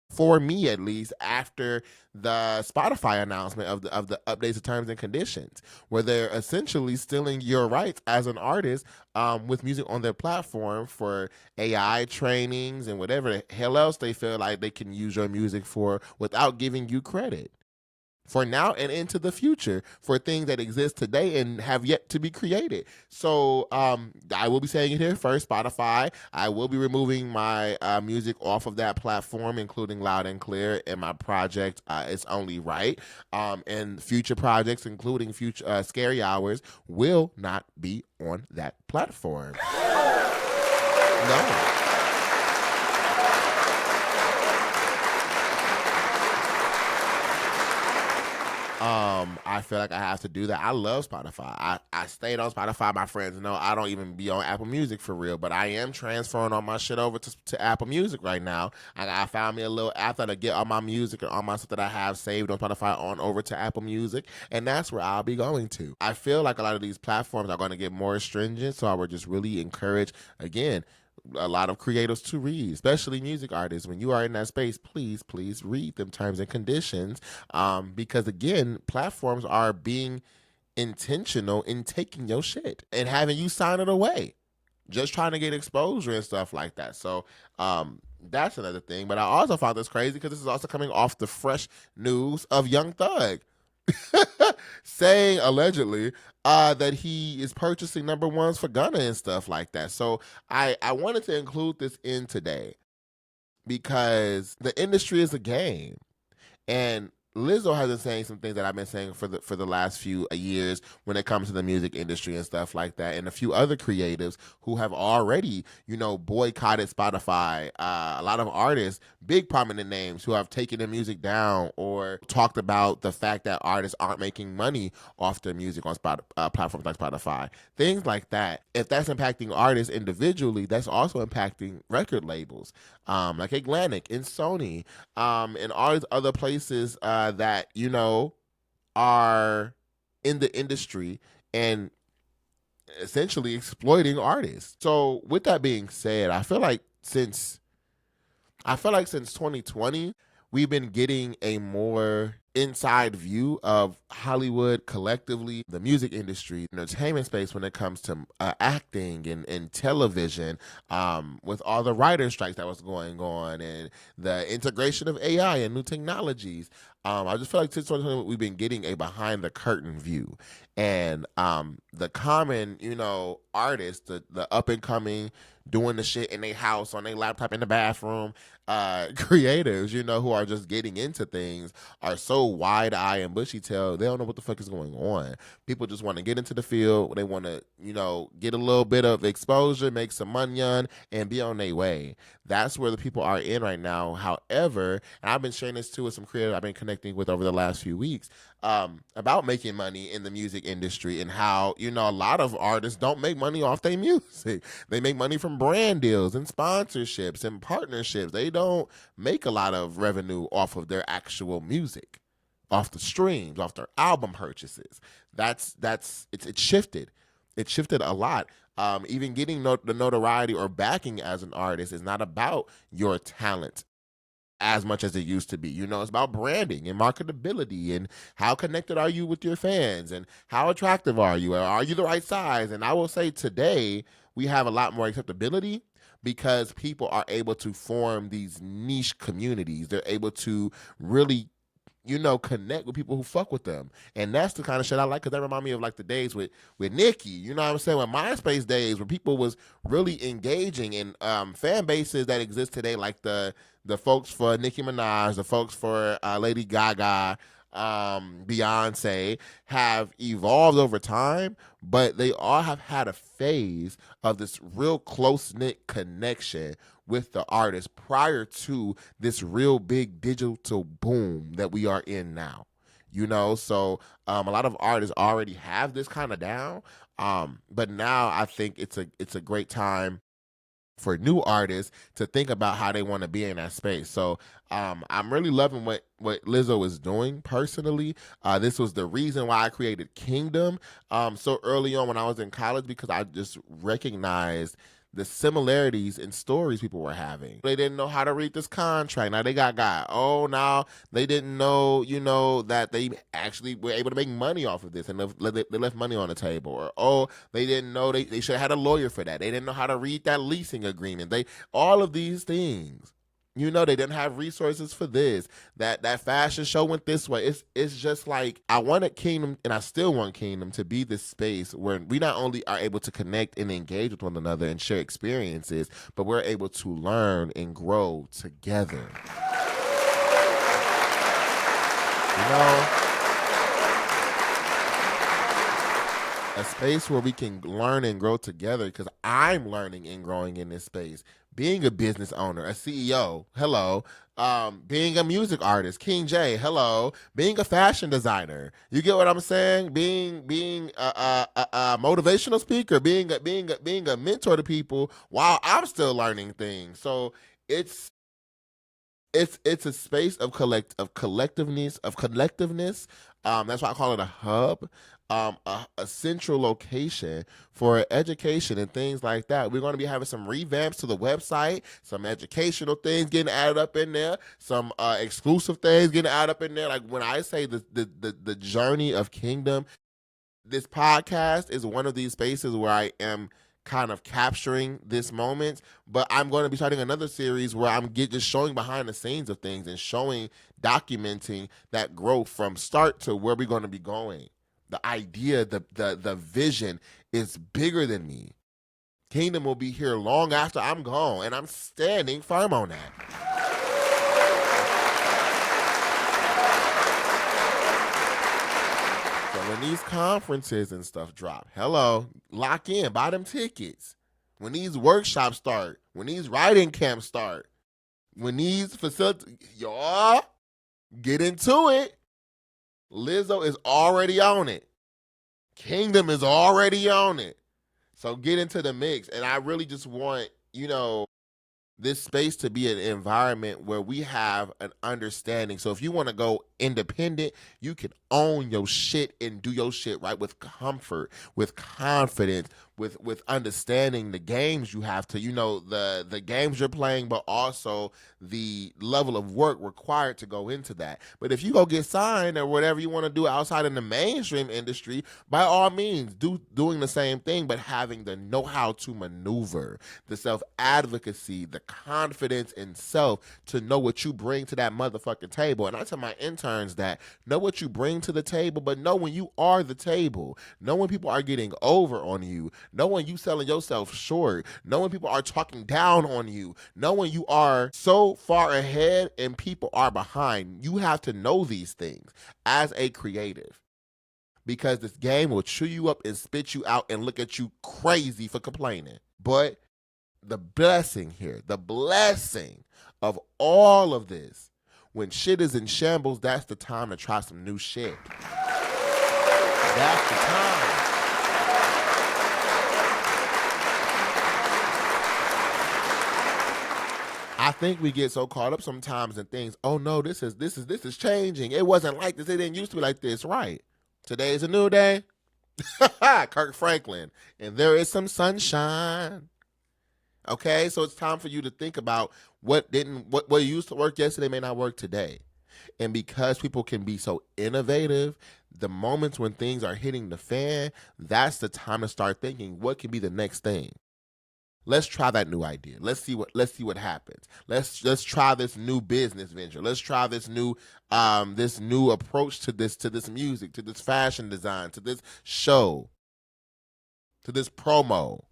for me at least, after the Spotify announcement of the updates to terms and conditions, where they're essentially stealing your rights as an artist with music on their platform for AI trainings and whatever the hell else they feel like they can use your music for without giving you credit. for now and into the future for things that exist today and have yet to be created. So I will be saying it here first, Spotify. I will be removing my music off of that platform, including Loud and Clear, and my project It's Only Right. And future projects, including future Scary Hours, will not be on that platform. No. I feel like I have to do that. I love Spotify. I stayed on Spotify. My friends know I don't even be on Apple Music for real, but I am transferring all my shit over to Apple Music right now. I found me a little app that'll get all my music and all my stuff that I have saved on Spotify on over to Apple Music, and that's where I'll be going to. I feel like a lot of these platforms are going to get more stringent, so I would just really encourage, again, a lot of creators to read, especially music artists. When you are in that space, please read them terms and conditions, because again, platforms are being intentional in taking your shit and having you sign it away, just trying to get exposure and stuff like that. So that's another thing. But I also found this crazy because this is also coming off the fresh news of Young Thug saying allegedly that he is purchasing number ones for Gunna and stuff like that. So I wanted to include this in today because the industry is a game, and Lizzo has been saying some things that I've been saying for the last few years when it comes to the music industry and stuff like that, and a few other creatives who have already, boycotted Spotify. A lot of artists, big prominent names, who have taken their music down or talked about the fact that artists aren't making money off their music on platforms like Spotify. Things like that. If that's impacting artists individually, that's also impacting record labels like Atlantic and Sony and all these other places that are in the industry and essentially exploiting artists. So with that being said, I feel like since 2020, we've been getting a more inside view of Hollywood collectively, the music industry, entertainment space when it comes to acting and television, with all the writer strikes that was going on and the integration of AI and new technologies. I just feel like since 2020, we've been getting a behind the curtain view. And the common, artists, the up and coming, doing the shit in their house, on their laptop, in the bathroom, creators, who are just getting into things are so wide-eyed and bushy-tailed, they don't know what the fuck is going on. People just want to get into the field. They want to, get a little bit of exposure, make some money on, and be on their way. That's where the people are in right now. However, and I've been sharing this too with some creators I've been connecting with over the last few weeks, about making money in the music industry and how, a lot of artists don't make money off their music. They make money from brand deals and sponsorships and partnerships. They don't make a lot of revenue off of their actual music, off the streams, off their album purchases. It's shifted. It shifted a lot. Even getting the notoriety or backing as an artist is not about your talent as much as it used to be. It's about branding and marketability and how connected are you with your fans and how attractive are you? Are you the right size? And I will say today we have a lot more acceptability because people are able to form these niche communities. They're able to really connect with people who fuck with them. And that's the kind of shit I like, because that remind me of like the days with Nicki, you know what I'm saying? When MySpace days, where people was really engaging in fan bases that exist today, like the folks for Nicki Minaj, the folks for Lady Gaga, Beyonce, have evolved over time, but they all have had a phase of this real close-knit connection with the artist prior to this real big digital boom that we are in now. So a lot of artists already have this kind of down, but now I think it's a great time for new artists to think about how they want to be in that space. So I'm really loving what Lizzo is doing personally. This was the reason why I created Kvngdom so early on when I was in college, because I just recognized the similarities in stories people were having. They didn't know how to read this contract. Now they got. Oh, now they didn't know, that they actually were able to make money off of this, and they left money on the table. Or, oh, they didn't know they should have had a lawyer for that. They didn't know how to read that leasing agreement. All of these things You know, they didn't have resources for this. That fashion show went this way. It's just like, I wanted Kingdom, and I still want Kingdom to be this space where we not only are able to connect and engage with one another and share experiences, but we're able to learn and grow together. You know, a space where we can learn and grow together, because I'm learning and growing in this space. Being a business owner, a CEO, hello. Being a music artist, KVNGJAY, hello. Being a fashion designer, you get what I'm saying? Being a motivational speaker, being a mentor to people while I'm still learning things. So it's a space of collectiveness. That's why I call it a hub, a central location for education and things like that. We're going to be having some revamps to the website, some educational things getting added up in there, some exclusive things getting added up in there. Like when I say the journey of Kingdom, this podcast is one of these spaces where I am kind of capturing this moment, but I'm going to be starting another series where I'm just showing behind the scenes of things and documenting that growth from start to where we're going to be going. The idea, the vision is bigger than me. Kingdom will be here long after I'm gone, and I'm standing firm on that. When these conferences and stuff drop, hello, lock in, buy them tickets. When these workshops start, when these writing camps start, when these facilities, y'all get into it. Lizzo is already on it. Kingdom is already on it. So get into the mix. And I really just want, this space to be an environment where we have an understanding. So if you want to go independent, you can own your shit and do your shit right with comfort, with confidence, with understanding the games you have to, the games you're playing, but also the level of work required to go into that. But if you go get signed or whatever you want to do outside in the mainstream industry, by all means, doing the same thing, but having the know-how to maneuver, the self-advocacy, the confidence in self to know what you bring to that motherfucking table. And I tell my interns that, know what you bring to the table, but know when you are the table. Know when people are getting over on you. Know when you selling yourself short. Know when people are talking down on you. Know when you are so far ahead and people are behind. You have to know these things as a creative, because this game will chew you up and spit you out and look at you crazy for complaining. But the blessing here, the blessing of all of this, when shit is in shambles, that's the time to try some new shit. That's the time. I think we get so caught up sometimes in things. Oh no, this is changing. It wasn't like this. It didn't used to be like this, right? Today is a new day. Kirk Franklin. And there is some sunshine. Okay, so it's time for you to think about what used to work yesterday may not work today. And because people can be so innovative, the moments when things are hitting the fan, that's the time to start thinking, what can be the next thing? Let's try that new idea. Let's see what happens. Let's try this new business venture. Let's try this new approach to this music, to this fashion design, to this show, to this promo.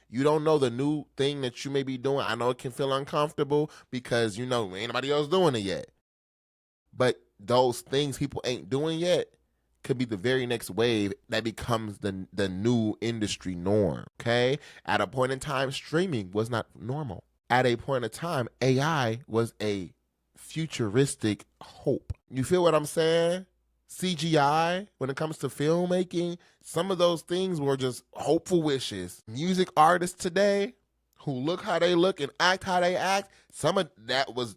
You don't know the new thing that you may be doing. I know it can feel uncomfortable because ain't nobody else doing it yet. But those things people ain't doing yet could be the very next wave that becomes the new industry norm, okay? At a point in time, streaming was not normal. At a point in time, AI was a futuristic hope. You feel what I'm saying? CGI, when it comes to filmmaking, some of those things were just hopeful wishes. Music artists today who look how they look and act how they act, some of that was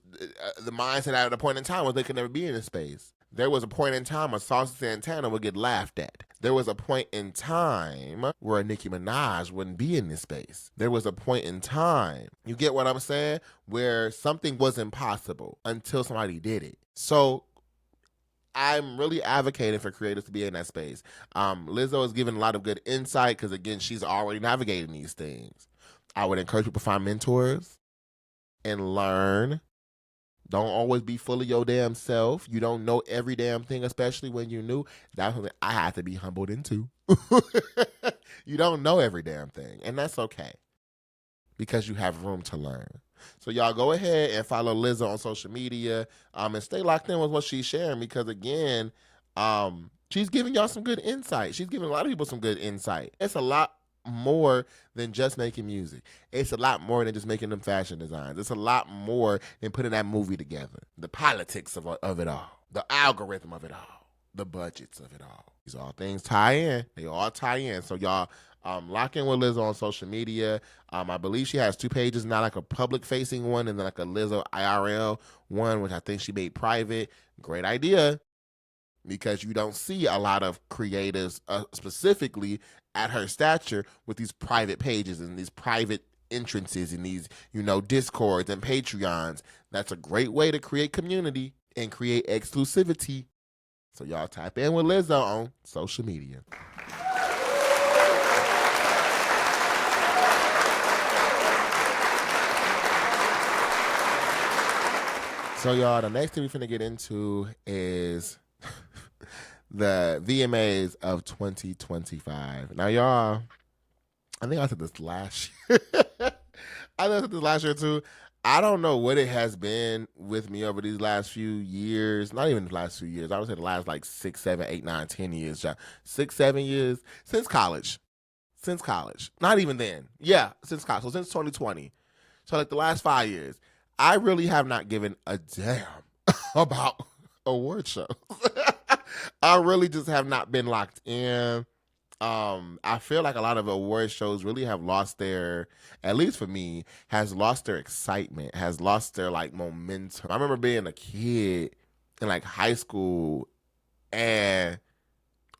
the mindset at a point in time was they could never be in this space. There was a point in time where Saucy Santana would get laughed at. There was a point in time where a Nicki Minaj wouldn't be in this space. There was a point in time, you get what I'm saying, where something was impossible until somebody did it. So I'm really advocating for creators to be in that space. Lizzo is giving a lot of good insight because, again, she's already navigating these things. I would encourage people to find mentors. and learn. Don't always be full of your damn self. You don't know every damn thing, especially when you're new. That's something I had to be humbled into. You don't know every damn thing, and that's okay because you have room to learn. So y'all go ahead and follow Lizzo on social media, and stay locked in with what she's sharing because again, she's giving y'all some good insight. She's giving a lot of people some good insight. It's a lot more than just making music. It's a lot more than just making them fashion designs. It's a lot more than putting that movie together. The politics of it all, the algorithm of it all, the budgets of it all. These all things tie in. They all tie in. So y'all lock in with Lizzo on social media. I believe she has 2 pages now, like a public facing one and then like a Lizzo IRL one, which I think she made private. Great idea. Because you don't see a lot of creatives specifically at her stature with these private pages and these private entrances and these, Discords and Patreons. That's a great way to create community and create exclusivity. So y'all tap in with Lizzo on social media. So y'all, the next thing we're finna get into is the VMAs of 2025. Now, y'all, I think I said this last year. I think I said this last year, too. I don't know what it has been with me over these last few years. Not even the last few years. I would say the last, 6, 7, 8, 9, 10 years, y'all. 6, 7 years. Since college. Not even then. Yeah, since college. So since 2020. So, the last 5 years. I really have not given a damn about award shows. I really just have not been locked in. I feel like a lot of award shows really have lost their, at least for me, has lost their excitement, has lost their momentum. I remember being a kid in high school and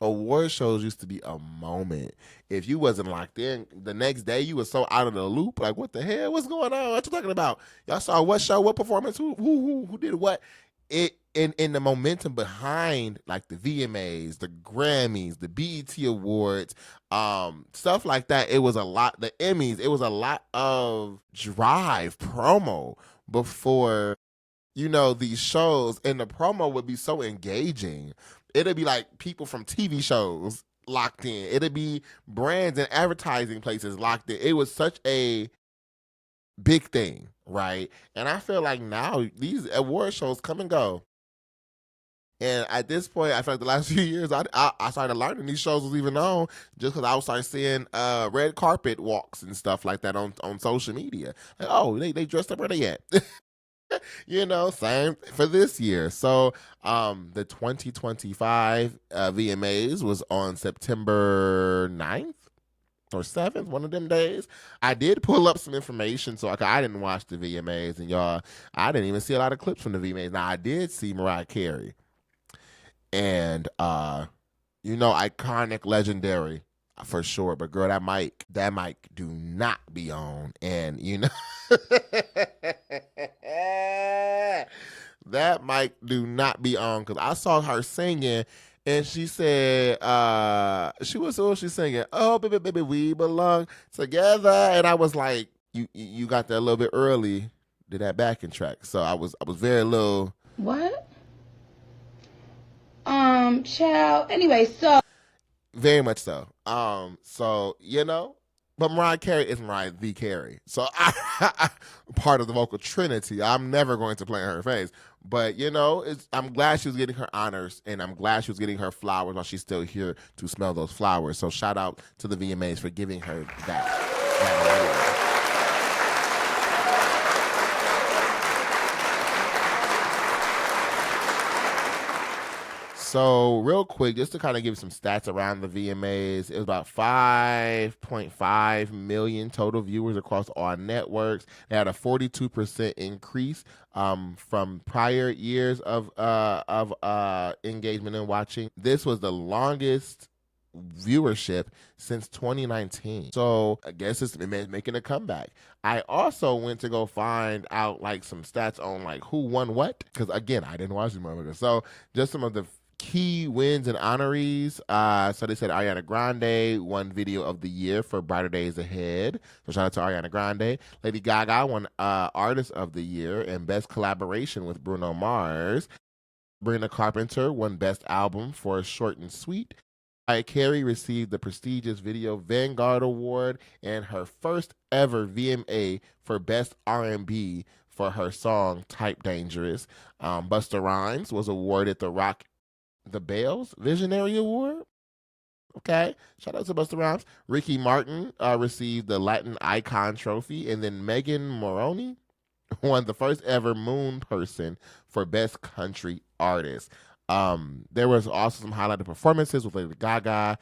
award shows used to be a moment. If you wasn't locked in, the next day you was so out of the loop. Like, what the hell? What's going on? What you talking about? Y'all saw what show? What performance? Who did what? It in the momentum behind the VMAs, the Grammys, the BET Awards, stuff like that. It was a lot. The Emmys. It was a lot of drive promo before these shows, and the promo would be so engaging. It'd be people from TV shows locked in. It'd be brands and advertising places locked in. It was such a big thing, right? And I feel like now these award shows come and go. And at this point, I feel like the last few years, I started learning these shows was even on just because I was starting seeing red carpet walks and stuff like that on social media. They dressed up where they at. Same for this year. So the 2025 VMAs was on September 9th or 7th, one of them days. I did pull up some information, so I didn't watch the VMAs, and y'all, I didn't even see a lot of clips from the VMAs. Now, I did see Mariah Carey, and iconic, legendary, for sure. But girl, that mic do not be on, and that mic do not be on, because I saw her singing. And she said, she singing, oh, baby, baby, we belong together. And I was like, you got there a little bit early, did that backing track. So I was very low. What? Child. Anyway, so. Very much so. But Mariah Carey is Mariah the Carey. So I part of the vocal trinity. I'm never going to play in her face. But, I'm glad she was getting her honors, and I'm glad she was getting her flowers while she's still here to smell those flowers. So shout out to the VMAs for giving her that award. So real quick, just to kind of give you some stats around the VMAs, it was about 5.5 million total viewers across all networks. They had a 42% increase from prior years of engagement and watching. This was the longest viewership since 2019. So I guess it's making a comeback. I also went to go find out some stats on who won what, because again, I didn't watch the motherfucker. So just some of the key wins and honorees. So they said Ariana Grande won Video of the Year for Brighter Days Ahead. So shout out to Ariana Grande. Lady Gaga won Artist of the Year and Best Collaboration with Bruno Mars. Sabrina Carpenter won Best Album for Short and Sweet. Mariah Carey received the prestigious Video Vanguard Award and her first ever VMA for Best R&B for her song Type Dangerous. Busta Rhymes was awarded the Rock the Bells Visionary Award. Okay, shout out to Busta Rhymes. Ricky Martin received the Latin Icon Trophy, and then Megan Moroney won the first ever Moon Person for Best Country Artist. There was also some highlighted performances with Lady Gaga,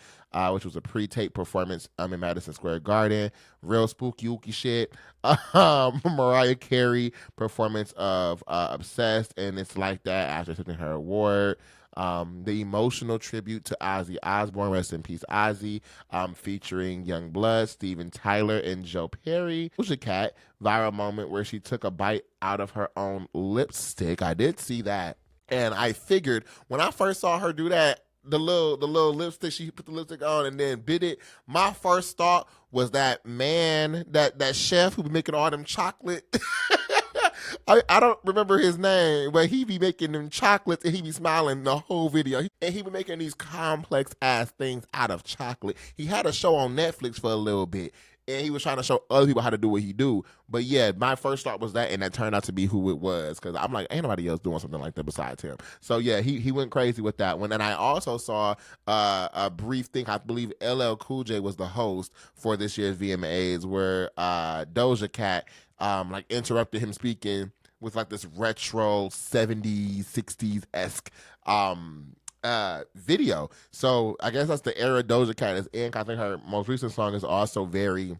which was a pre-tape performance in Madison Square Garden. Real spooky ooky shit. Mariah Carey performance of Obsessed, and It's Like That after accepting her award. The emotional tribute to Ozzy Osbourne, rest in peace Ozzy, featuring Young Blood, Steven Tyler, and Joe Perry. Doja Cat, viral moment where she took a bite out of her own lipstick. I did see that. And I figured when I first saw her do that, the little lipstick, she put the lipstick on and then bit it. My first thought was that man, that chef who be making all them chocolate. I don't remember his name, but he be making them chocolates and he be smiling the whole video. And he be making these complex ass things out of chocolate. He had a show on Netflix for a little bit, and he was trying to show other people how to do what he do. But yeah, my first thought was that, and that turned out to be who it was, because I'm like, ain't nobody else doing something like that besides him. So yeah, he went crazy with that one. And I also saw a brief thing, I believe LL Cool J was the host for this year's VMAs, where Doja Cat like interrupted him speaking with like this retro 70s, 60s-esque video. So I guess that's the era Doja Cat is in. I think her most recent song is also very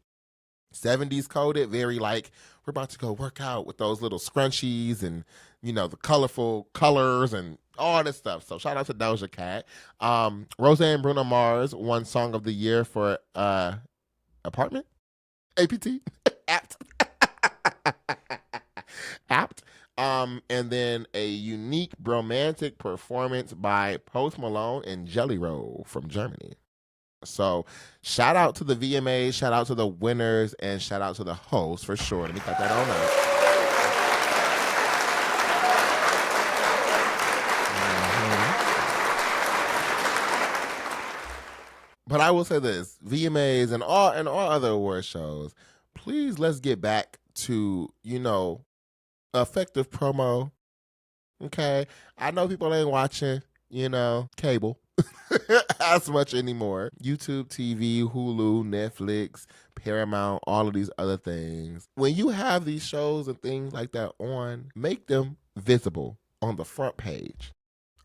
70s coded, very like, we're about to go work out with those little scrunchies and, you know, the colorful colors and all this stuff. So shout out to Doja Cat. Roseanne Bruno Mars won Song of the Year for Apartment? APT? Apt. Apt. And then a unique romantic performance by Post Malone and Jelly Roll from Germany. So shout out to the VMAs, shout out to the winners, and shout out to the hosts for sure. Let me cut that on up. But I will say this, VMAs and all other award shows, please let's get back to, you know, effective promo. Okay. I know people ain't watching, you know, cable as much anymore. YouTube TV, Hulu, Netflix, Paramount, all of these other things. When you have these shows and things like that on, make them visible on the front page.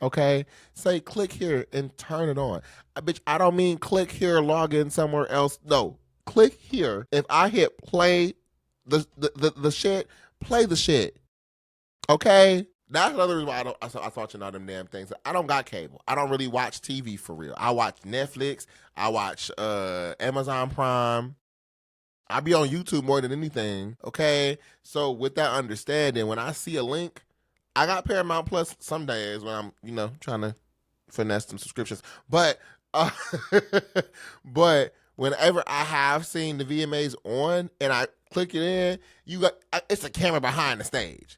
Okay? Say click here and turn it on. Bitch, I don't mean click here, log in somewhere else. No. Click here. If I hit play the shit, play the shit. Okay? That's another reason why I was watching all them damn things. I don't got cable. I don't really watch TV for real. I watch Netflix. I watch Amazon Prime. I be on YouTube more than anything. Okay? So with that understanding, when I see a link, I got Paramount Plus some days when I'm, you know, trying to finesse some subscriptions. But but whenever I have seen the VMAs on and I click it in, it's a camera behind the stage.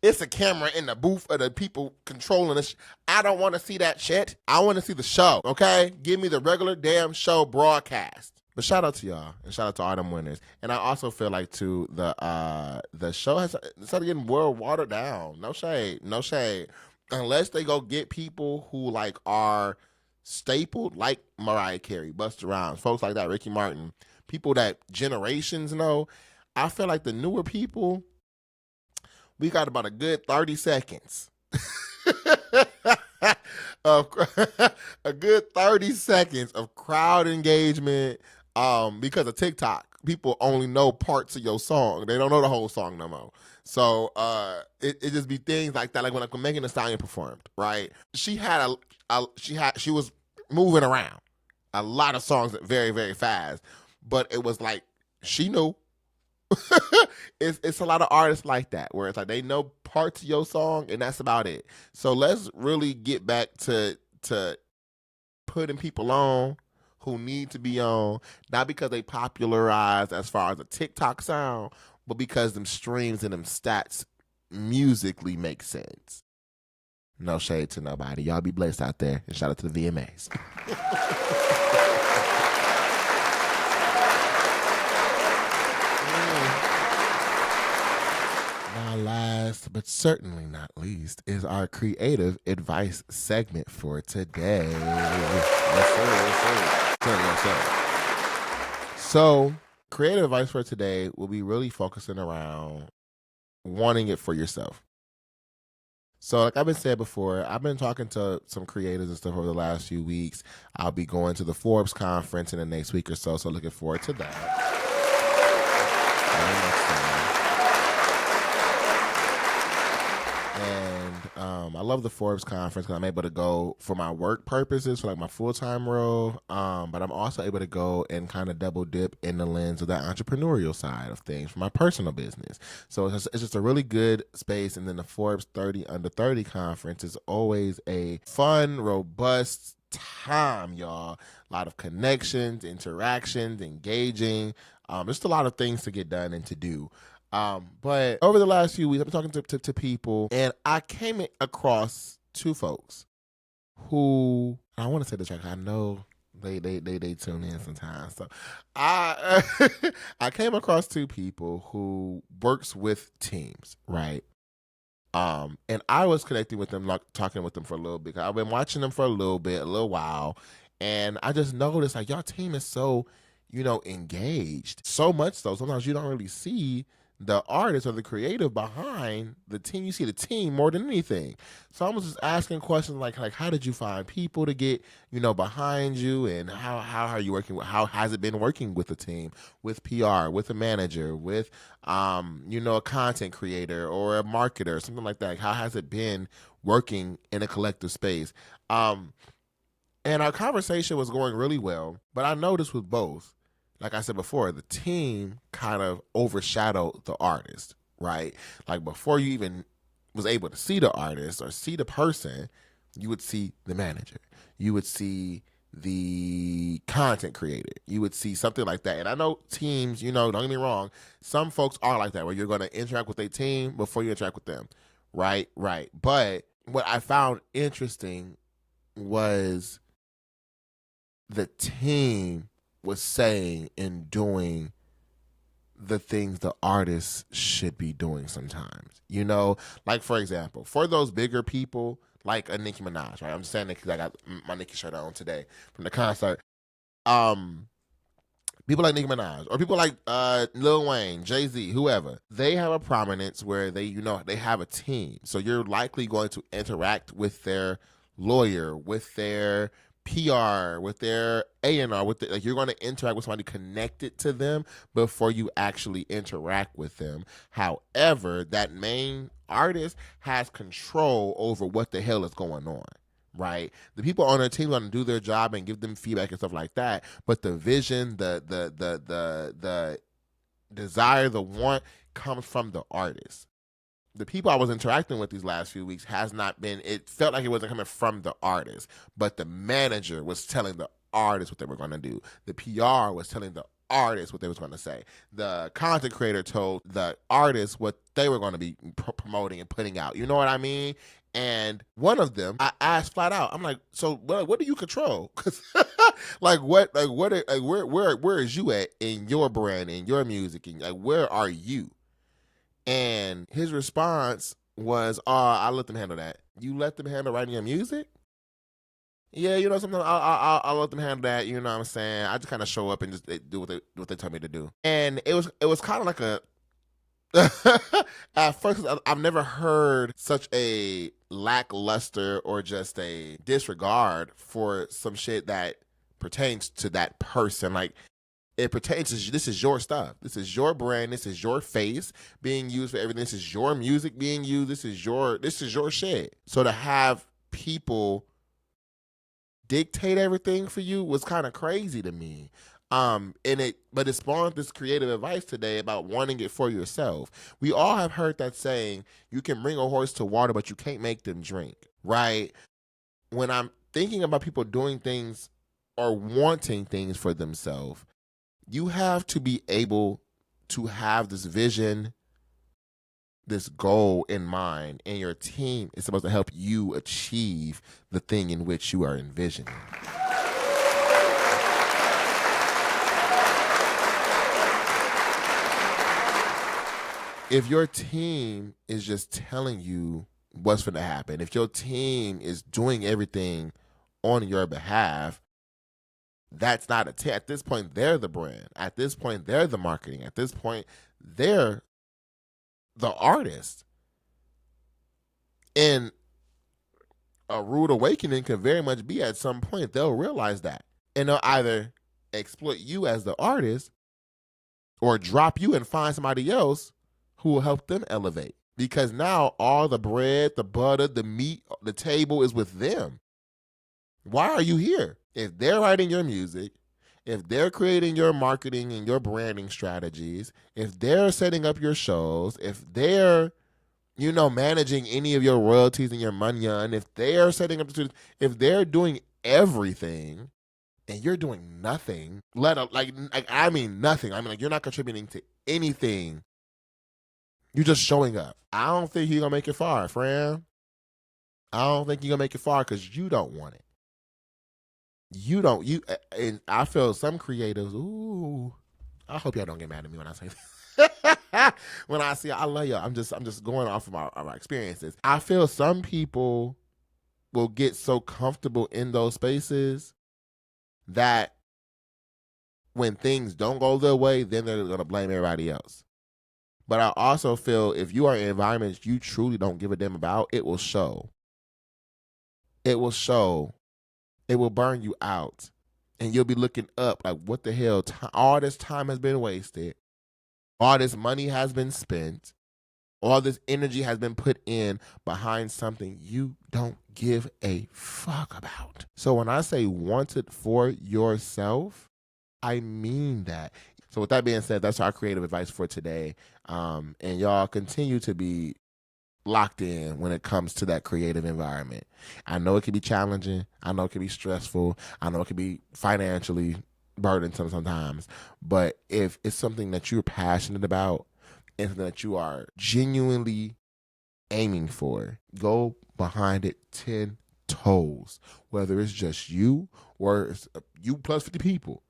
It's a camera in the booth of the people controlling this. I don't want to see that shit. I want to see the show, okay? Give me the regular damn show broadcast. But shout out to y'all, and shout out to all them winners. And I also feel like, too, the show has started getting well watered down. No shade. No shade. Unless they go get people who, like, are stapled, like Mariah Carey, Busta Rhymes, folks like that, Ricky Martin, people that generations know. I feel like the newer people, we got about a good 30 seconds. A good 30 seconds of crowd engagement because of TikTok. People only know parts of your song. They don't know the whole song no more. So it just be things like that. Like when Megan Thee Stallion performed, right? She was moving around a lot of songs very, very fast. But it was like she knew. It's a lot of artists like that where it's like they know part to your song, and that's about it. So let's really get back to putting people on who need to be on, not because they popularized as far as a TikTok sound, but because them streams and them stats musically make sense. No shade to nobody. Y'all be blessed out there, and shout out to the VMAs. Now, last but certainly not least is our creative advice segment for today. Yes, sir. Yes, sir. Yes, sir. So, creative advice for today will be really focusing around wanting it for yourself. So, like I've been said before, I've been talking to some creators and stuff over the last few weeks. I'll be going to the Forbes conference in the next week or so, so looking forward to that. And I love the Forbes conference because I'm able to go for my work purposes, for like my full-time role, but I'm also able to go and kind of double dip in the lens of the entrepreneurial side of things for my personal business. So it's just a really good space. And then the Forbes 30 Under 30 conference is always a fun, robust time, y'all. A lot of connections, interactions, engaging. Just a lot of things to get done and to do. But over the last few weeks, I've been talking to people, and I came across two folks who, I want to say this, I know they tune in sometimes. So I I came across two people who works with teams, right? And I was connecting with them, like talking with them for a little bit. I've been watching them for a little while, and I just noticed like y'all team is so, engaged. So much so sometimes you don't really see the artist or the creative behind the team. You see the team more than anything. So I was just asking questions like how did you find people to get, behind you, and how are you working with, how has it been working with the team, with PR, with a manager, with a content creator or a marketer, something like that. How has it been working in a collective space? And our conversation was going really well, but I noticed with both, like I said before, the team kind of overshadowed the artist, right? Like before you even was able to see the artist or see the person, you would see the manager. You would see the content creator. You would see something like that. And I know teams, don't get me wrong, some folks are like that, where you're going to interact with their team before you interact with them, right? But what I found interesting was the team was saying and doing the things the artists should be doing sometimes. Like for example, for those bigger people, like a Nicki Minaj, right? I'm just saying that because I got my Nicki shirt on today from the concert. People like Nicki Minaj or people like Lil Wayne, Jay-Z, whoever, they have a prominence where they have a team. So you're likely going to interact with their lawyer, with their PR, with their A&R, you're going to interact with somebody connected to them before you actually interact with them. However, that main artist has control over what the hell is going on, right? The people on their team are going to do their job and give them feedback and stuff like that, but the vision, the desire, the want comes from the artist. The people I was interacting with these last few weeks it felt like it wasn't coming from the artist, but the manager was telling the artist what they were going to do. The PR was telling the artist what they was going to say. The content creator told the artist what they were going to be promoting and putting out. You know what I mean? And one of them, I asked flat out, I'm like, so what do you control? Because where is you at in your brand, in your music, and where are you? And his response was, I let them handle that. You let them handle writing your music? Yeah, sometimes I'll let them handle that, you know what I'm saying? I just kind of show up and just do what they tell me to do. And it was kind of like at first, I've never heard such a lackluster or just a disregard for some shit that pertains to that person. Like, it pertains to, this is your stuff. This is your brand. This is your face being used for everything. This is your music being used. This is your shit. So to have people dictate everything for you was kind of crazy to me. But it spawned this creative advice today about wanting it for yourself. We all have heard that saying, you can bring a horse to water, but you can't make them drink, right? When I'm thinking about people doing things or wanting things for themselves, you have to be able to have this vision, this goal in mind, and your team is supposed to help you achieve the thing in which you are envisioning. If your team is just telling you what's going to happen, if your team is doing everything on your behalf, that's not at this point, they're the brand. At this point, they're the marketing. At this point, they're the artist. And a rude awakening could very much be at some point. They'll realize that. And they'll either exploit you as the artist or drop you and find somebody else who will help them elevate. Because now all the bread, the butter, the meat, the table is with them. Why are you here? If they're writing your music, if they're creating your marketing and your branding strategies, if they're setting up your shows, if they're, managing any of your royalties and your money, and if they're setting up the studios, if they're doing everything and you're doing nothing, nothing. I mean, you're not contributing to anything. You're just showing up. I don't think you're going to make it far, friend. I don't think you're going to make it far because you don't want it. And I feel some creatives, I hope y'all don't get mad at me when I say that. When I say I love y'all, I'm just going off of my experiences. I feel some people will get so comfortable in those spaces that when things don't go their way, then they're going to blame everybody else. But I also feel if you are in environments you truly don't give a damn about, it will show. It will show. It will burn you out. And you'll be looking up like, what the hell? All this time has been wasted. All this money has been spent. All this energy has been put in behind something you don't give a fuck about. So when I say want it for yourself, I mean that. So with that being said, that's our creative advice for today. And y'all continue to be locked in when it comes to that creative environment. I know it can be challenging. I know it can be stressful. I know it can be financially burdensome sometimes. But if it's something that you're passionate about and that you are genuinely aiming for, go behind it 10 toes. Whether it's just you or it's you plus 50 people.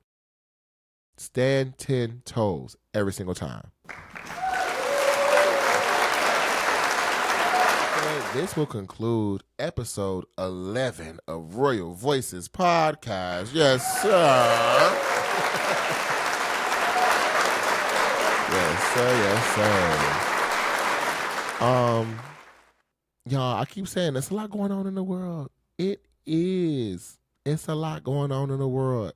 Stand 10 toes every single time. This will conclude episode 11 of Royal Voices Podcast. Yes, sir. Yes, sir. Y'all, I keep saying there's a lot going on in the world. It is. It's a lot going on in the world.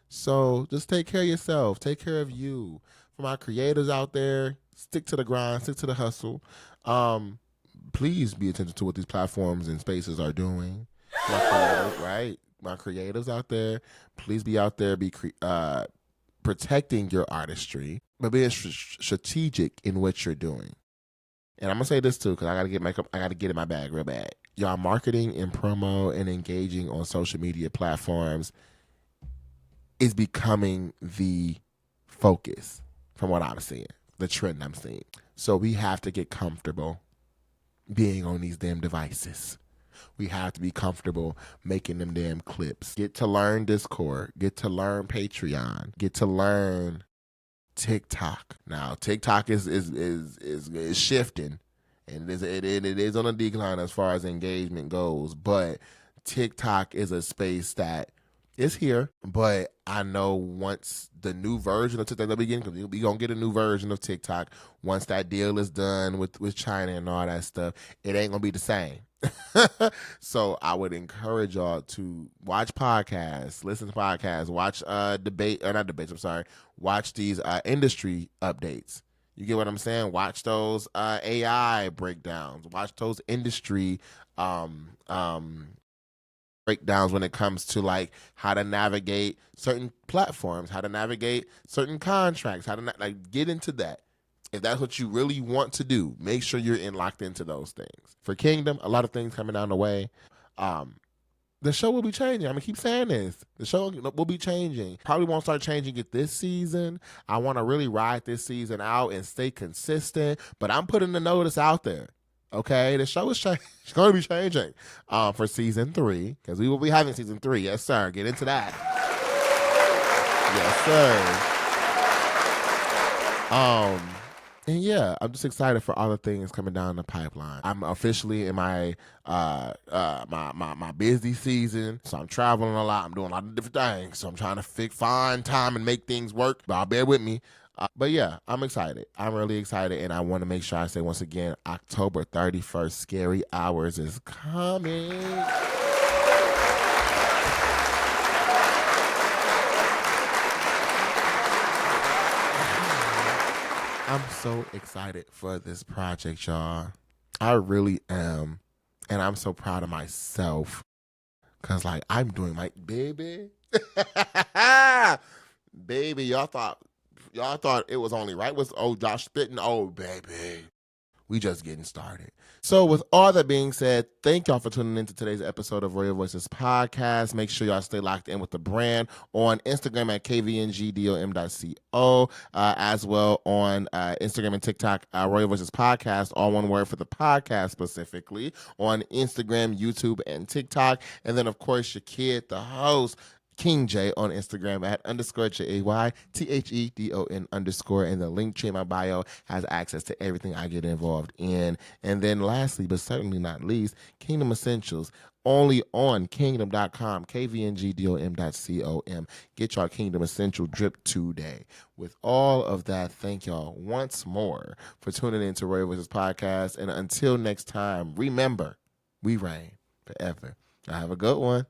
So just take care of yourself. Take care of you. For my creators out there, stick to the grind, stick to the hustle. Please be attentive to what these platforms and spaces are doing. Right? My creatives out there, please be out there, protecting your artistry, but being strategic in what you're doing. And I'm gonna say this too, because I gotta get in my bag real bad. Y'all marketing and promo and engaging on social media platforms is becoming the focus from what I'm seeing, the trend I'm seeing. So we have to get comfortable being on these damn devices. We have to be comfortable making them damn clips. Get to learn Discord. Get to learn Patreon. Get to learn TikTok. Now TikTok is shifting, and it is on a decline as far as engagement goes. But TikTok is a space that is here. But I know once the new version of TikTok begins, because we're going to get a new version of TikTok once that deal is done with China and all that stuff, it ain't going to be the same. So I would encourage y'all to watch podcasts, listen to podcasts, watch watch these industry updates. You get what I'm saying? Watch those AI breakdowns. Watch those industry breakdowns when it comes to like how to navigate certain platforms, how to navigate certain contracts, how to like get into that. If that's what you really want to do, make sure you're locked into those things. For Kingdom, a lot of things coming down the way. The show will be changing. I'm going to keep saying this. The show will be changing. Probably won't start changing it this season. I want to really ride this season out and stay consistent. But I'm putting the notice out there. Okay? The show is it's going to be changing for season 3. Because we will be having season 3. Yes, sir. Get into that. Yes, sir. And yeah, I'm just excited for all the things coming down the pipeline. I'm officially in my my busy season, so I'm traveling a lot. I'm doing a lot of different things, so I'm trying to find time and make things work. But bear with me. But yeah, I'm excited. I'm really excited, and I want to make sure I say once again, October 31st, Scary Hours is coming. I'm so excited for this project, y'all. I really am. And I'm so proud of myself. Because, like, I'm doing my baby. Baby, y'all thought it was only right. Was Josh spitting? Oh, baby. We just getting started. So with all that being said, thank y'all for tuning into today's episode of Royal Voices Podcast. Make sure y'all stay locked in with the brand on Instagram at KVNGDOM.co, as well on Instagram and TikTok, Royal Voices Podcast, all one word for the podcast specifically, on Instagram, YouTube, and TikTok. And then, of course, your kid, the host, KVNGJAY on Instagram at _JAY, THEDON _, and the link tree in my bio has access to everything I get involved in. And then lastly, but certainly not least, Kingdom Essentials, only on Kvngdom.com, KVNGDOM.com. Get your Kingdom Essential drip today. With all of that, thank y'all once more for tuning in to Royal Voices Podcast. And until next time, remember, we reign forever. Y'all have a good one.